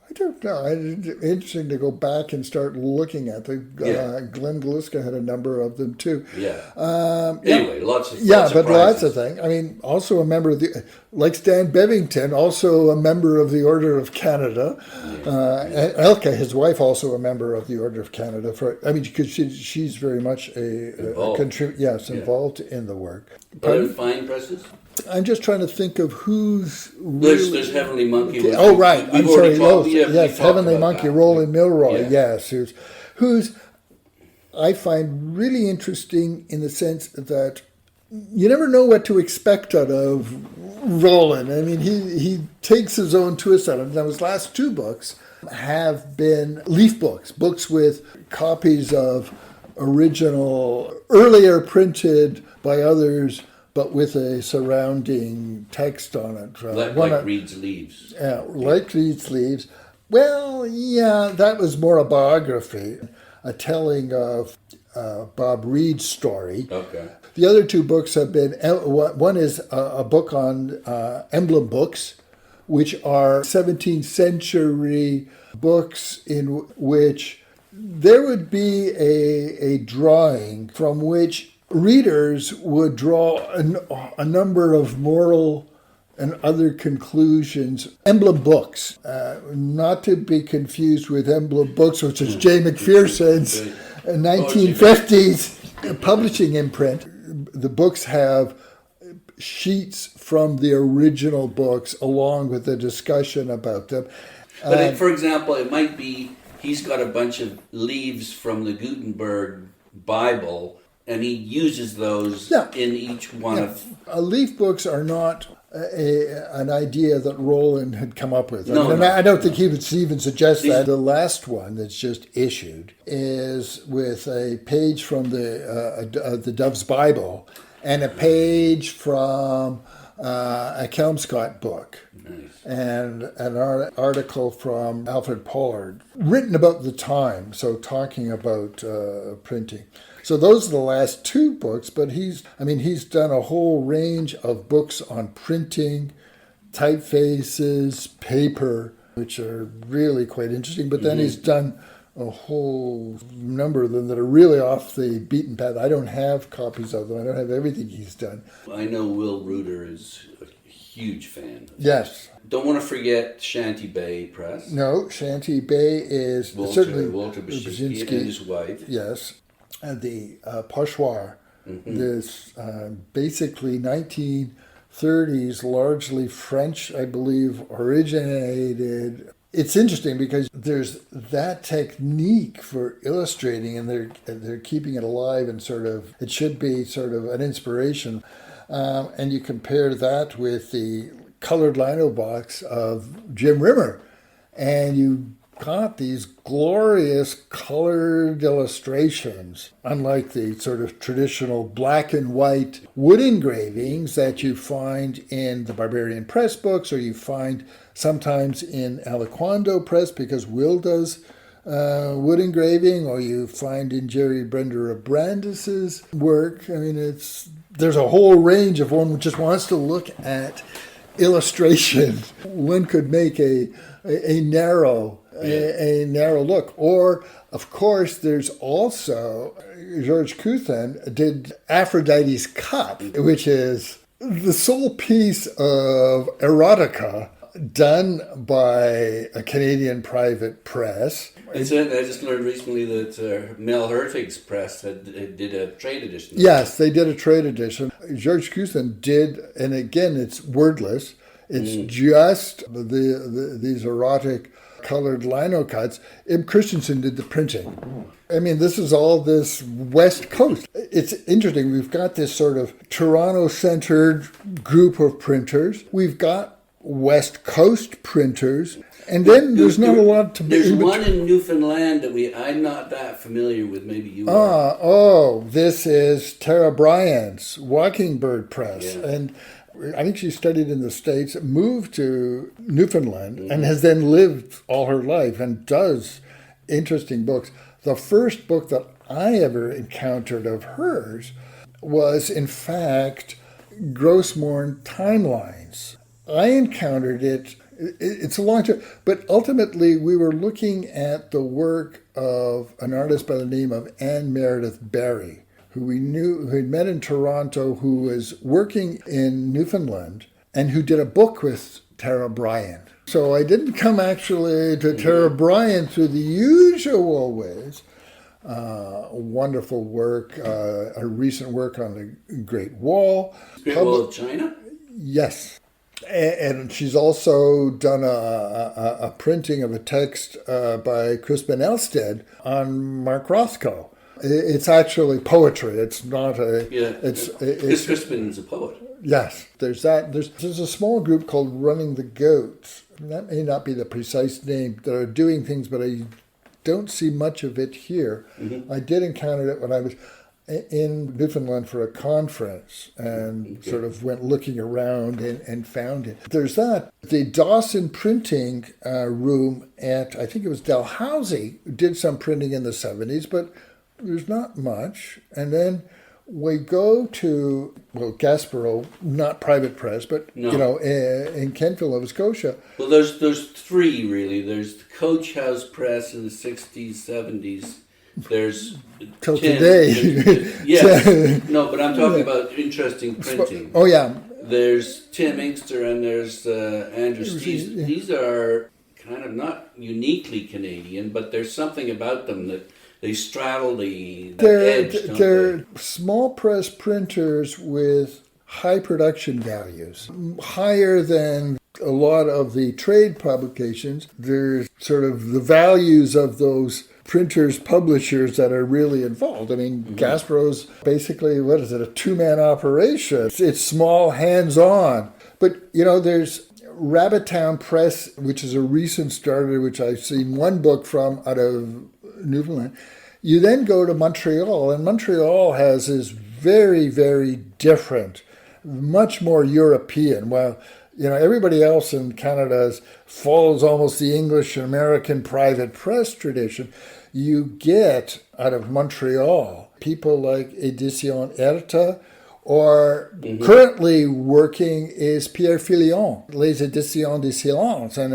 I don't know. It's interesting to go back and start looking at the. Glenn Goluska had a number of them too. Yeah. Anyway, lots of lots of things. I mean, also a member of like Stan Bevington, also a member of the Order of Canada. And Elke, his wife, also a member of the Order of Canada. Because she's very much involved in the work. Other fine presses. I'm just trying to think of who's really... There's Heavenly Monkey. Right. I'm sorry. Yes, Heavenly Monkey, Roland Milroy. Yeah. Yes, who's I find really interesting in the sense that you never know what to expect out of Roland. I mean, he takes his own twist on it. Now, his last two books have been leaf books with copies of original, earlier printed by others, but with a surrounding text on it. Like Reid's Leaves. Yeah, like Reid's Leaves. Well, yeah, that was more a biography, a telling of Bob Reid's story. Okay. The other two books have been, one is a book on Emblem Books, which are 17th century books in which there would be a drawing from which readers would draw a number of moral and other conclusions. Emblem Books, not to be confused with Emblem Books, which is J. McPherson's 1950s publishing imprint. the books have sheets from the original books along with a discussion about them. But for example, it might be he's got a bunch of leaves from the Gutenberg Bible, and he uses those in each one of... Leaf books are not an idea that Roland had come up with. No. I don't think he would even suggest that. The last one that's just issued is with a page from the Dove's Bible and a page from a Kelmscott book. Nice. And an article from Alfred Pollard, written about the time, so talking about printing. So those are the last two books, but he's done a whole range of books on printing, typefaces, paper, which are really quite interesting. But then he's done a whole number of them that are really off the beaten path. I don't have copies of them. I don't have everything he's done. I know Will Reuter is a huge fan. Yes. Don't want to forget Shanty Bay Press. No, Shanty Bay is Walter Brzezinski and his wife. Yes. And the Pochoir, this basically 1930s, largely French, I believe, originated. It's interesting because there's that technique for illustrating, and they're keeping it alive, and it should be sort of an inspiration. And you compare that with the colored lino box of Jim Rimmer, and you got these glorious colored illustrations, unlike the sort of traditional black and white wood engravings that you find in the Barbarian Press books, or you find sometimes in Aliquando Press, because Will does wood engraving, or you find in Jerry Brender of Brandis's work. I mean, there's a whole range of one who just wants to look at illustration. One could make a narrow look. Or, of course, there's also Georges Couthen did Aphrodite's Cup, which is the sole piece of erotica done by a Canadian private press. I just learned recently that Mel Hertig's press did a trade edition. Yes, they did a trade edition. Georges Couthen did, and again, it's wordless. It's just these erotic colored lino cuts. Im Christensen did the printing. I mean, this is all this West Coast. It's interesting. We've got this sort of Toronto-centered group of printers. We've got West Coast printers. And then there's not a lot to be... There's one in Newfoundland that I'm not that familiar with. Maybe you are. This is Tara Bryant's Walking Bird Press. Yeah. And I think she studied in the States, moved to Newfoundland, and has then lived all her life and does interesting books. The first book that I ever encountered of hers was, in fact, Grossmorn Timelines. I encountered it. It's a long time, but ultimately we were looking at the work of an artist by the name of Anne Meredith Barry, who we knew, who had met in Toronto, who was working in Newfoundland, and who did a book with Tara Bryant. So I didn't come actually to Tara Bryant through the usual ways. Wonderful work, a recent work on the Great Wall. Great Wall of China? Yes. And she's also done a printing of a text by Crispin Elstead on Mark Rothko. It's actually poetry. It's not a... Yeah, it's Crispin's a poet. Yes, there's that. There's a small group called Running the Goats. That may not be the precise name, that are doing things, but I don't see much of it here. I did encounter it when I was in Newfoundland for a conference and sort of went looking around and found it. There's that. The Dawson printing room at, I think it was Dalhousie, did some printing in the 70s, but there's not much. And then we go to, Gaspereau, not private press, but, in Kentville, Nova Scotia. Well, there's three, really. There's the Coach House Press in the 60s, 70s. There's till today. Yes. No, but I'm talking about interesting printing. Oh, yeah. There's Tim Inkster and there's Andrew Steves. These are kind of not uniquely Canadian, but there's something about them that They straddle the They're, edge, don't they're they? small press printers with high production values, higher than a lot of the trade publications. There's sort of the values of those printers, publishers that are really involved. I mean, Gasparo's basically, what is it, a two-man operation. It's small, hands-on. But, there's Rabbittown Press, which is a recent starter, which I've seen one book from out of Newfoundland. You then go to Montreal, and Montreal has this very, very different, much more European. Well, everybody else in Canada follows almost the English and American private press tradition. You get out of Montreal people like Edition Erta, or currently working is Pierre Filion, Les Editions du Silence, and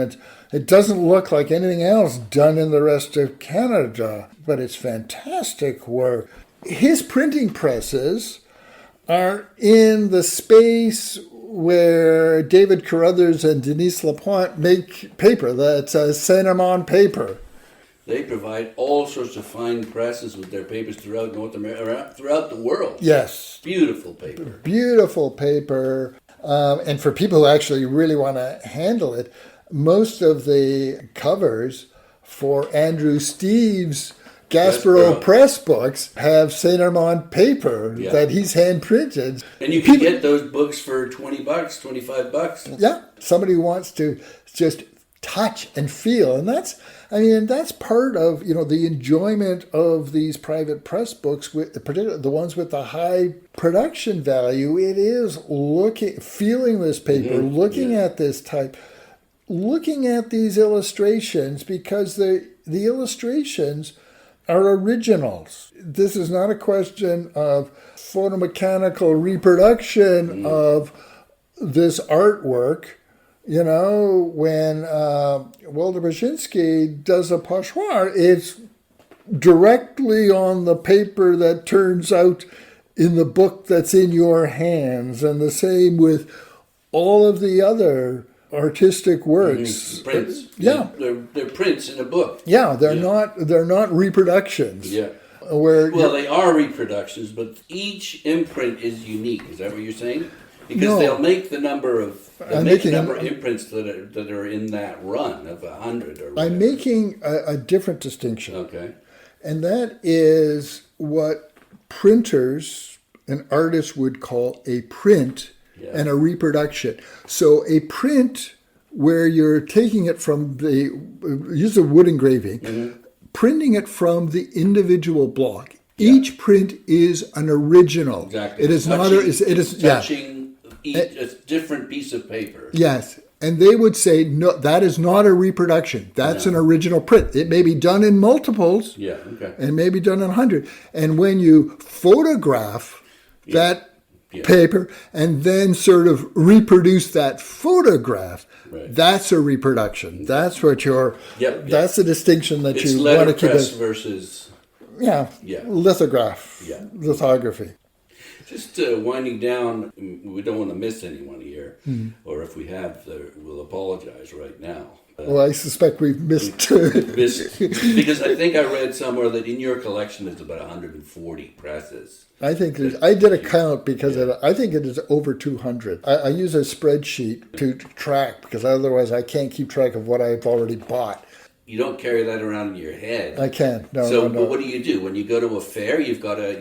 it doesn't look like anything else done in the rest of Canada, but it's fantastic work. His printing presses are in the space where David Carruthers and Denise Lapointe make paper. That's Saint-Amand paper. They provide all sorts of fine presses with their papers throughout North America, throughout the world. Yes. Beautiful paper. Beautiful paper. And for people who actually really want to handle it, most of the covers for Andrew Steve's Gasparo Press books have Saint-Amand paper that he's hand printed. And you can get those books for $20, $25. Yeah. Somebody who wants to just touch and feel. And that's part of, the enjoyment of these private press books, particularly the ones with the high production value. It is feeling this paper, looking at this type, looking at these illustrations, because the illustrations are originals. This is not a question of photomechanical reproduction of this artwork. When Walter Brzezinski does a pochoir, it's directly on the paper that turns out in the book that's in your hands. And the same with all of the other artistic works. Prints. Yeah. They're prints in a book. Yeah, they're not reproductions. Yeah. Well, they are reproductions, but each imprint is unique. Is that what you're saying? Because they'll make the number of imprints that are in that run of 100 or whatever. I'm making a different distinction. Okay. And that is what printers and artists would call a print and a reproduction. So a print where you're taking it from use a wood engraving, printing it from the individual block. Each print is an original. Exactly. It is touching a different piece of paper. Yes. And they would say, no, that is not a reproduction. That's an original print. It may be done in multiples. Yeah, okay. And may be done in 100. And when you photograph that paper and then sort of reproduce that photograph, that's a reproduction. That's what that's the distinction that you want to keep. It's letterpress versus... lithography. Just winding down, we don't want to miss anyone here, or if we have, we'll apologize right now. Well, I suspect we've missed... because I think I read somewhere that in your collection there's about 140 presses. I think I did a count because I think it is over 200. I use a spreadsheet to track, because otherwise I can't keep track of what I've already bought. You don't carry that around in your head. I can't. No. But what do you do when you go to a fair? You've got I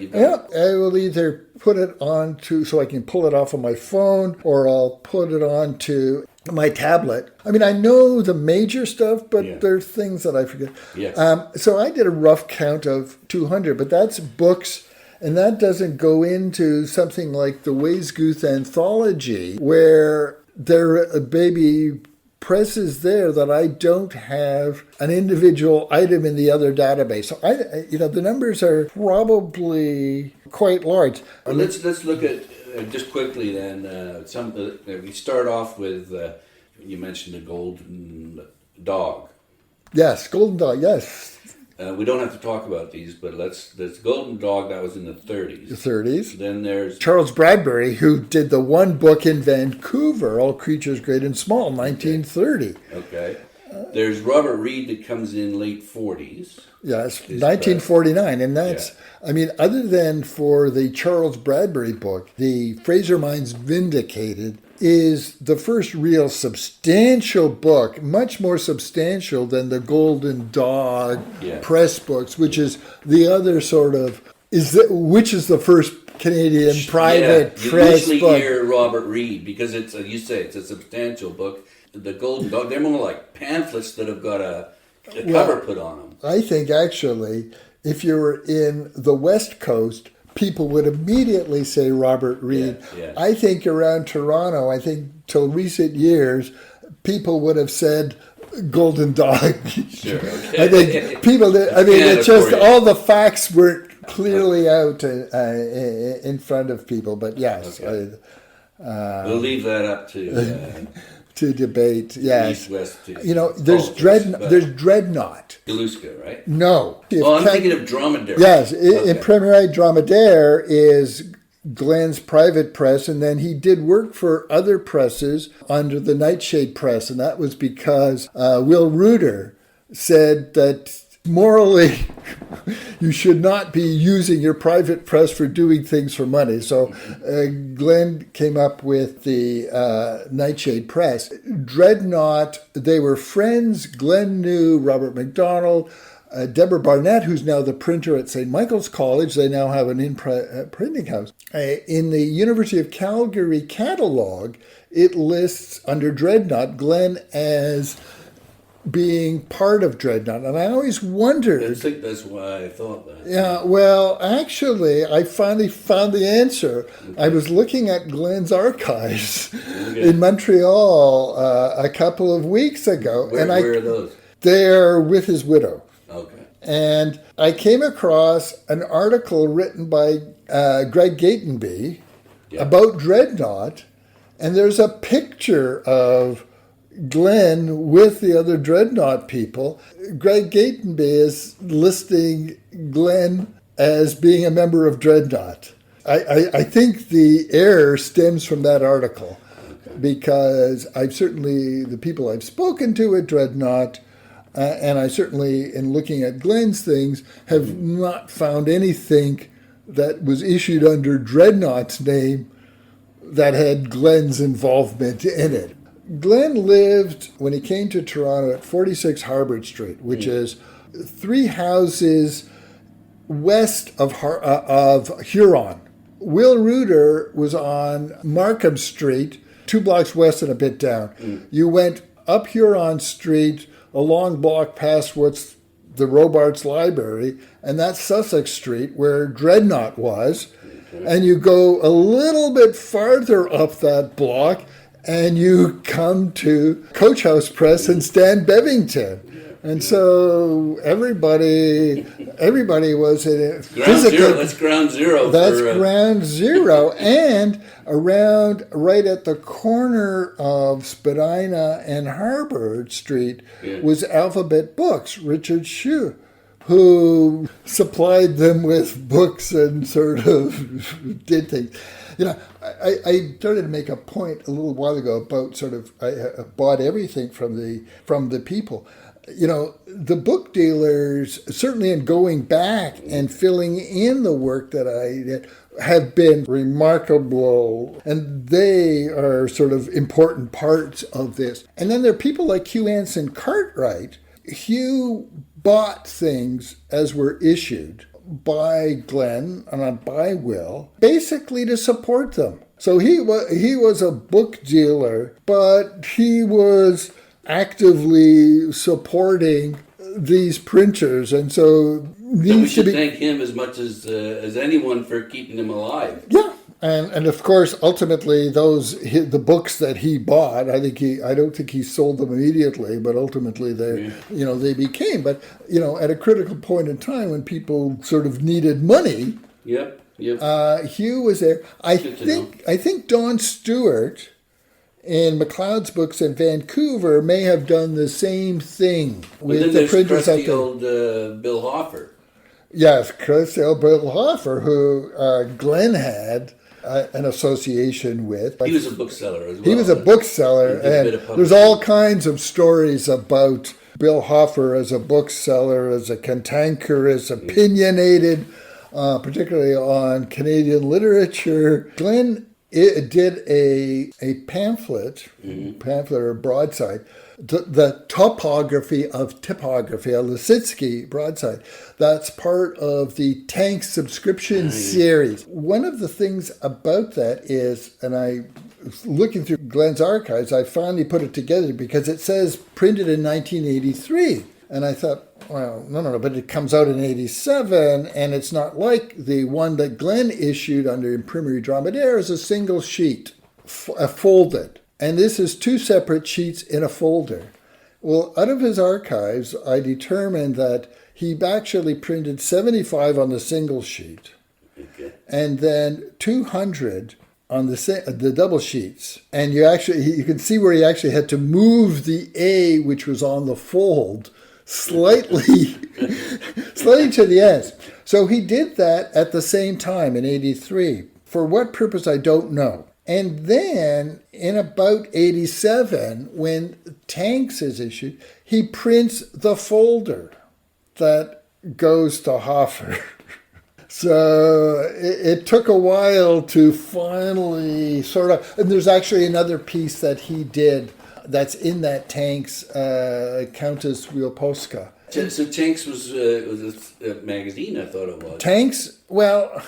will either put it onto so I can pull it off of my phone, or I'll put it onto my tablet. I mean, I know the major stuff, but there's things that I forget. Yes. So I did a rough count of 200, but that's books. And that doesn't go into something like the Wayzgoose Anthology, where there are baby presses there that I don't have an individual item in the other database. So the numbers are probably quite large. Well, let's look at just quickly then. We start off with you mentioned the Golden Dog. Yes, Golden Dog. Yes. We don't have to talk about these, but there's Golden Dog, that was in the 30s. The 30s. Then there's Charles Bradbury, who did the one book in Vancouver, All Creatures Great and Small, 1930. Okay. There's Robert Reid that comes in late 40s. Yes, 1949. And that's, I mean, other than for the Charles Bradbury book, the Fraser Mines Vindicated is the first real substantial book, much more substantial than the Golden Dog press books, which is the other sort of, which is the first Canadian private press book. You usually hear Robert Reid because it's, you say it's a substantial book. The Golden Dog, they're more like pamphlets that have got a cover put on them. I think actually, if you were in the West Coast, people would immediately say Robert Reid. Yeah. I think around Toronto, I think till recent years, people would have said Golden Dog. Sure. Okay. I think people did, I mean, it's just all the facts weren't clearly out in front of people. But yes. Okay. We'll leave that up to... to debate, yes. East-West you know, there's Dreadnought. Goluska, right? No. Oh, I'm thinking of Dromedary. Yes, in Premier Dromedary is Glenn's private press, and then he did work for other presses under the Nightshade Press, and that was because Will Reuter said that morally you should not be using your private press for doing things for money. So Glenn came up with the Nightshade Press. Dreadnought, they were friends. Glenn knew Robert MacDonald, Deborah Barnett, who's now the printer at St. Michael's College. They now have an printing house. In the University of Calgary catalog, it lists under Dreadnought Glenn as being part of Dreadnought, and I always wondered. I think that's why I thought that. Yeah, well, actually, I finally found the answer. Okay. I was looking at Glenn's archives in Montreal a couple of weeks ago, where are those? They're with his widow. Okay. And I came across an article written by Greg Gatenby about Dreadnought, and there's a picture of Glenn with the other Dreadnought people. Greg Gatenby is listing Glenn as being a member of Dreadnought. I think the error stems from that article, because the people I've spoken to at Dreadnought, and I certainly, in looking at Glenn's things, have not found anything that was issued under Dreadnought's name that had Glenn's involvement in it. Glenn lived, when he came to Toronto, at 46 Harbord Street, which is 3 houses west of Huron. Will Reuter was on Markham Street, 2 blocks west and a bit down. You went up Huron Street, a long block past what's the Robarts Library, and that's Sussex Street, where Dreadnought was. And you go a little bit farther up that block, and you come to Coach House Press in Stan Bevington. And so everybody was in it. That's ground zero. Ground zero. And around, right at the corner of Spadina and Harbord Street was Alphabet Books, Richard Shue, who supplied them with books and sort of did things. You know, I started to make a point a little while ago about sort of I bought everything from the people. You know, the book dealers, certainly in going back and filling in the work that I did, have been remarkable, and they are sort of important parts of this. And then there are people like Hugh Anson Cartwright. Hugh bought things as were issued by Glenn and by Will, basically to support them. So he was a book dealer, but he was actively supporting these printers, and so we should thank him as much as anyone for keeping them alive. Yeah. And of course, ultimately, the books that he bought, I don't think he sold them immediately, but ultimately they became. But at a critical point in time when people sort of needed money, Hugh was there. I think Don Stewart in McLeod's Books in Vancouver may have done the same thing with the printers out there. Old Bill Hoffer. Yes, crusty old Bill Hoffer, who Glenn had an association with. He was a bookseller as well. He was a bookseller, and there's all kinds of stories about Bill Hoffer as a bookseller, as a cantankerous, opinionated, particularly on Canadian literature. Glenn did a pamphlet or broadside, the topography of typography, a Lisitsky broadside. That's part of the Tank subscription series. One of the things about that is, and I looking through Glenn's archives, I finally put it together because it says printed in 1983. And I thought, well, no, but it comes out in 87, and it's not like the one that Glenn issued under Imprimerie Dromadaire is a single sheet, folded. And this is two separate sheets in a folder. Well, out of his archives, I determined that he actually printed 75 on the single sheet, and then 200 on the double sheets. And you can see where he actually had to move the A, which was on the fold, slightly to the end. So he did that at the same time in 83. For what purpose, I don't know. And then in about 87, when Tanks is issued, he prints the folder that goes to Hoffer. So it took a while to finally sort of, and there's actually another piece that he did that's in that Tanks, Countess Wielpolska. So Tanks was a magazine, I thought it was. Tanks, well,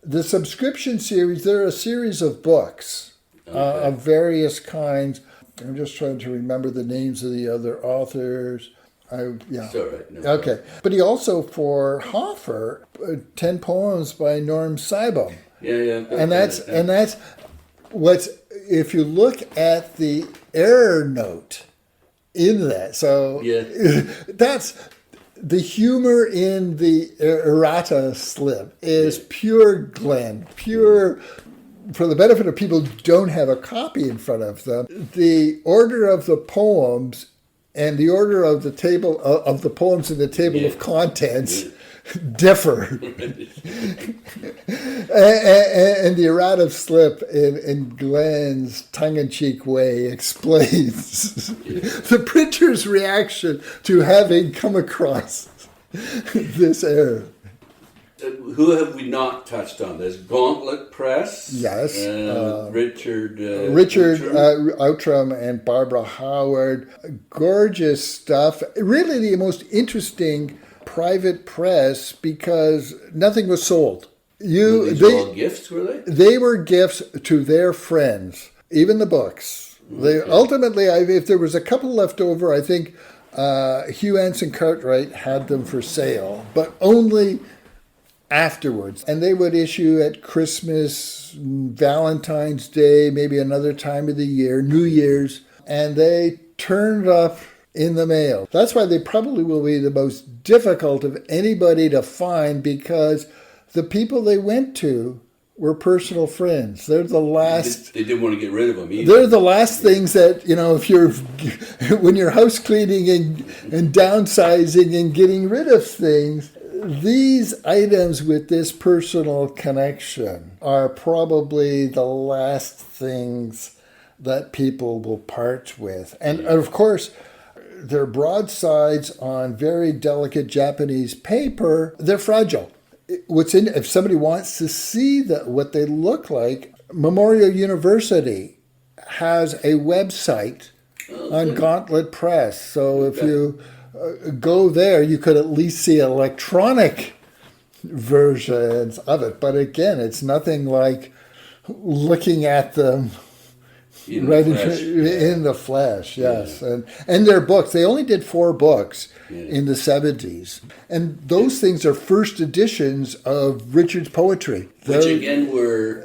the subscription series, there are a series of books of various kinds. I'm just trying to remember the names of the other authors. It's all right. No okay. But he also, for Hoffer, 10 poems by Norm Seibel. Yeah. And that's what's, if you look at the error note in that, so that's the humor in the errata slip is pure Glenn, pure. For the benefit of people who don't have a copy in front of them, the order of the poems and the order of the table of the poems in the table of contents differ. and the errata slip in Glenn's tongue-in-cheek way explains the printer's reaction to having come across this error. Who have we not touched on? There's Gauntlet Press. Yes. Richard Outram and Barbara Howard. Gorgeous stuff. Really the most interesting private press because nothing was sold. These were all gifts, were they? They were gifts to their friends, even the books. They ultimately, if there was a couple left over, I think Hugh Anson Cartwright had them for sale, but only afterwards. And they would issue at Christmas, Valentine's Day, maybe another time of the year, New Year's, and they turned up in the mail. That's why they probably will be the most difficult of anybody to find because the people they went to were personal friends. They're the last. They didn't want to get rid of them either. They're the last things that, if you're, when you're house cleaning and downsizing and getting rid of things, these items with this personal connection are probably the last things that people will part with. And of course, they're broadsides on very delicate Japanese paper. They're fragile. If somebody wants to see what they look like, Memorial University has a website on Gauntlet Press. So if you go there, you could at least see electronic versions of it. But again, it's nothing like looking at them in the flesh, yes. Yeah. And their books, they only did 4 books in the 70s. And those things are first editions of Richard's poetry. Which again were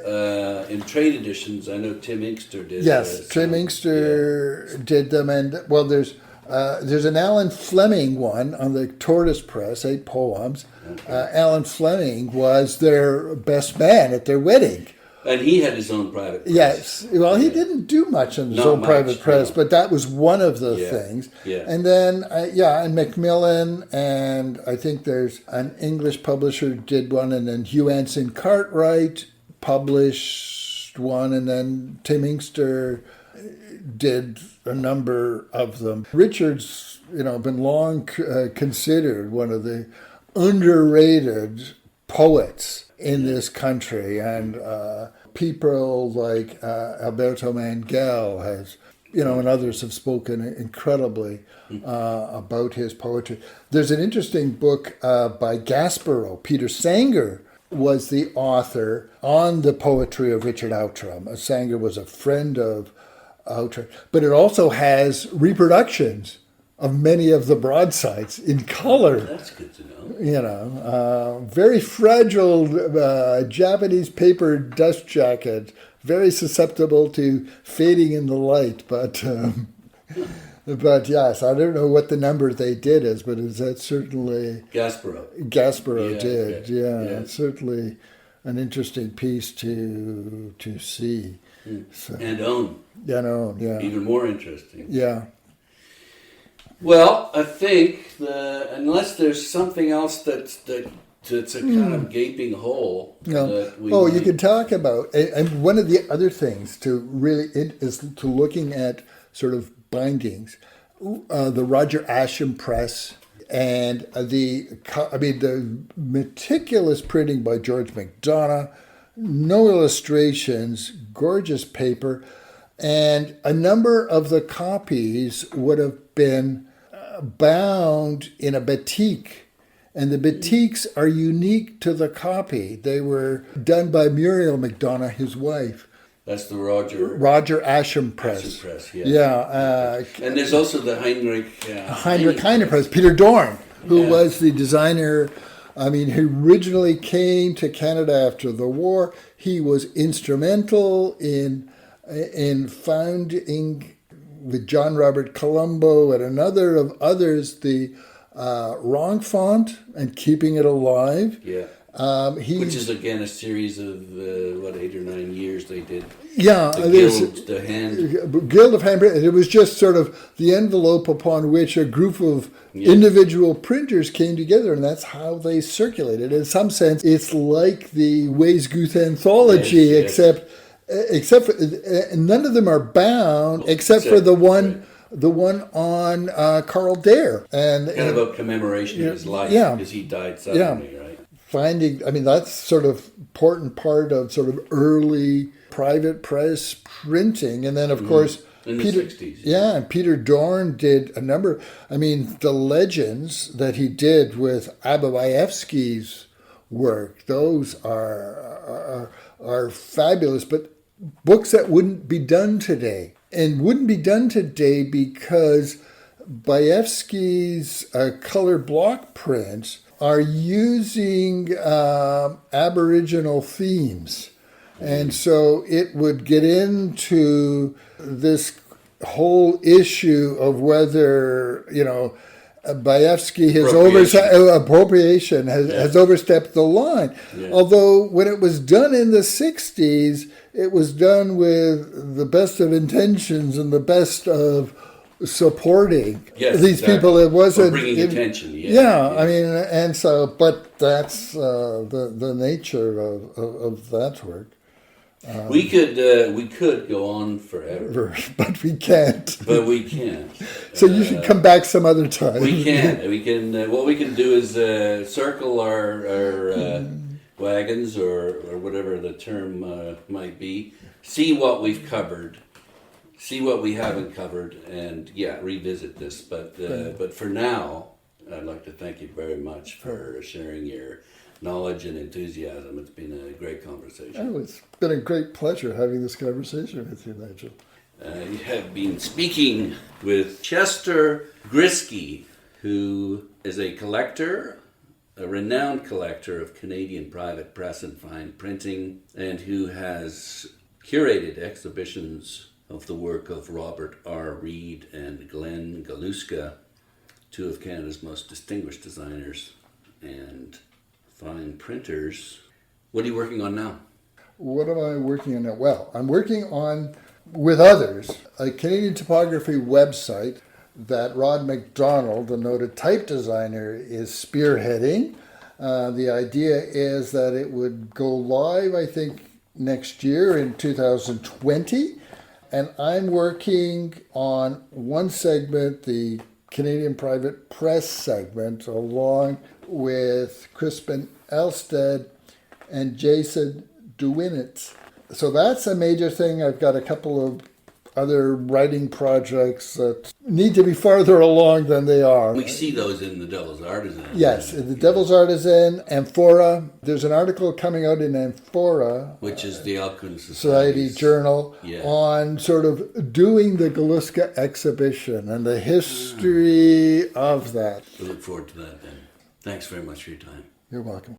in trade editions. I know Tim Inkster did. Yes, Tim Inkster did them. And well, there's an Alan Fleming one on the Tortoise Press, 8 poems. Okay. Alan Fleming was their best man at their wedding. And he had his own private press. Yes. Well, he didn't do much in his own private press, but that was one of the things. Yeah. And then, and Macmillan, and I think there's an English publisher did one, and then Hugh Anson Cartwright published one, and then Tim Inkster did a number of them. Richard's, been long considered one of the underrated poets in this country, and people like Alberto Mangel has, and others have spoken incredibly about his poetry. There's an interesting book by Gasparo. Peter Sanger was the author on the poetry of Richard Outram. Sanger was a friend of Outram, but it also has reproductions of many of the broadsides in color. That's good to know. Very fragile Japanese paper dust jacket, very susceptible to fading in the light. But yes, I don't know what the number they did is, but that's certainly Gasparo did. Yeah, it's certainly an interesting piece to see. So, and own. Yeah. Even more interesting. Yeah. Well, I think unless there's something else that's a kind of gaping hole that we you can talk about, and one of the other things is to looking at sort of bindings, the Roger Ascham Press, and the meticulous printing by George McDonough, no illustrations, gorgeous paper, and a number of the copies would have been bound in a batik, and the batiks are unique to the copy. They were done by Muriel McDonough, his wife. That's the Roger Ascham Press. Ascham Press, and there's also the Heinrich Heine Press. Peter Dorn, who was the designer. He originally came to Canada after the war. He was instrumental in founding, with John Robert Colombo and another of others, the wrong font and keeping it alive. Yeah. Which is again a series of 8 or 9 years they did. Yeah, Guild of Hand. It was just sort of the envelope upon which a group of individual printers came together, and that's how they circulated. In some sense, it's like the Wayzgoose Anthology, except for none of them are bound, except for the one. The one on Carl Dare. And about commemoration of his life, because he died suddenly, right? That's sort of important part of sort of early private press printing. And then, of course, in the 60s. Yeah, and Peter Dorn did a number. The legends that he did with Ababayevsky's work, those are fabulous, but books that wouldn't be done today. And wouldn't be done today because Bayevsky's color block prints are using Aboriginal themes. And so it would get into this whole issue of whether, Bayevsky has appropriation has overstepped the line. Yeah. Although when it was done in the 60s, it was done with the best of intentions and the best of supporting these people. It wasn't bringing attention. But that's the nature of that work. We could go on forever, but we can't. So you should come back some other time. We can. What we can do is circle our wagons or whatever the term might be. See what we've covered. See what we haven't covered, and revisit this. But for now, I'd like to thank you very much for sharing your knowledge and enthusiasm. It's been a great conversation. It's been a great pleasure having this conversation with you, Nigel. You have been speaking with Chester Gryski, who is a collector, a renowned collector of Canadian private press and fine printing, and who has curated exhibitions of the work of Robert R. Reid and Glenn Goluska, two of Canada's most distinguished designers and fine printers. What are you working on now? What am I working on now? Well, I'm working on, with others, a Canadian typography website that Rod MacDonald, the noted type designer, is spearheading. The idea is that it would go live, I think, next year in 2020. And I'm working on one segment, the Canadian Private Press segment, along with Crispin Elstead and Jason Dewinetz. So that's a major thing. I've got a couple of other writing projects that need to be farther along than they are. We see those in the Devil's Artisan. Yes, the Devil's Artisan, Amphora. There's an article coming out in Amphora, which is the Alcuin Society Journal, yeah, on sort of doing the Goluska exhibition and the history of that. We look forward to that then. Thanks very much for your time. You're welcome.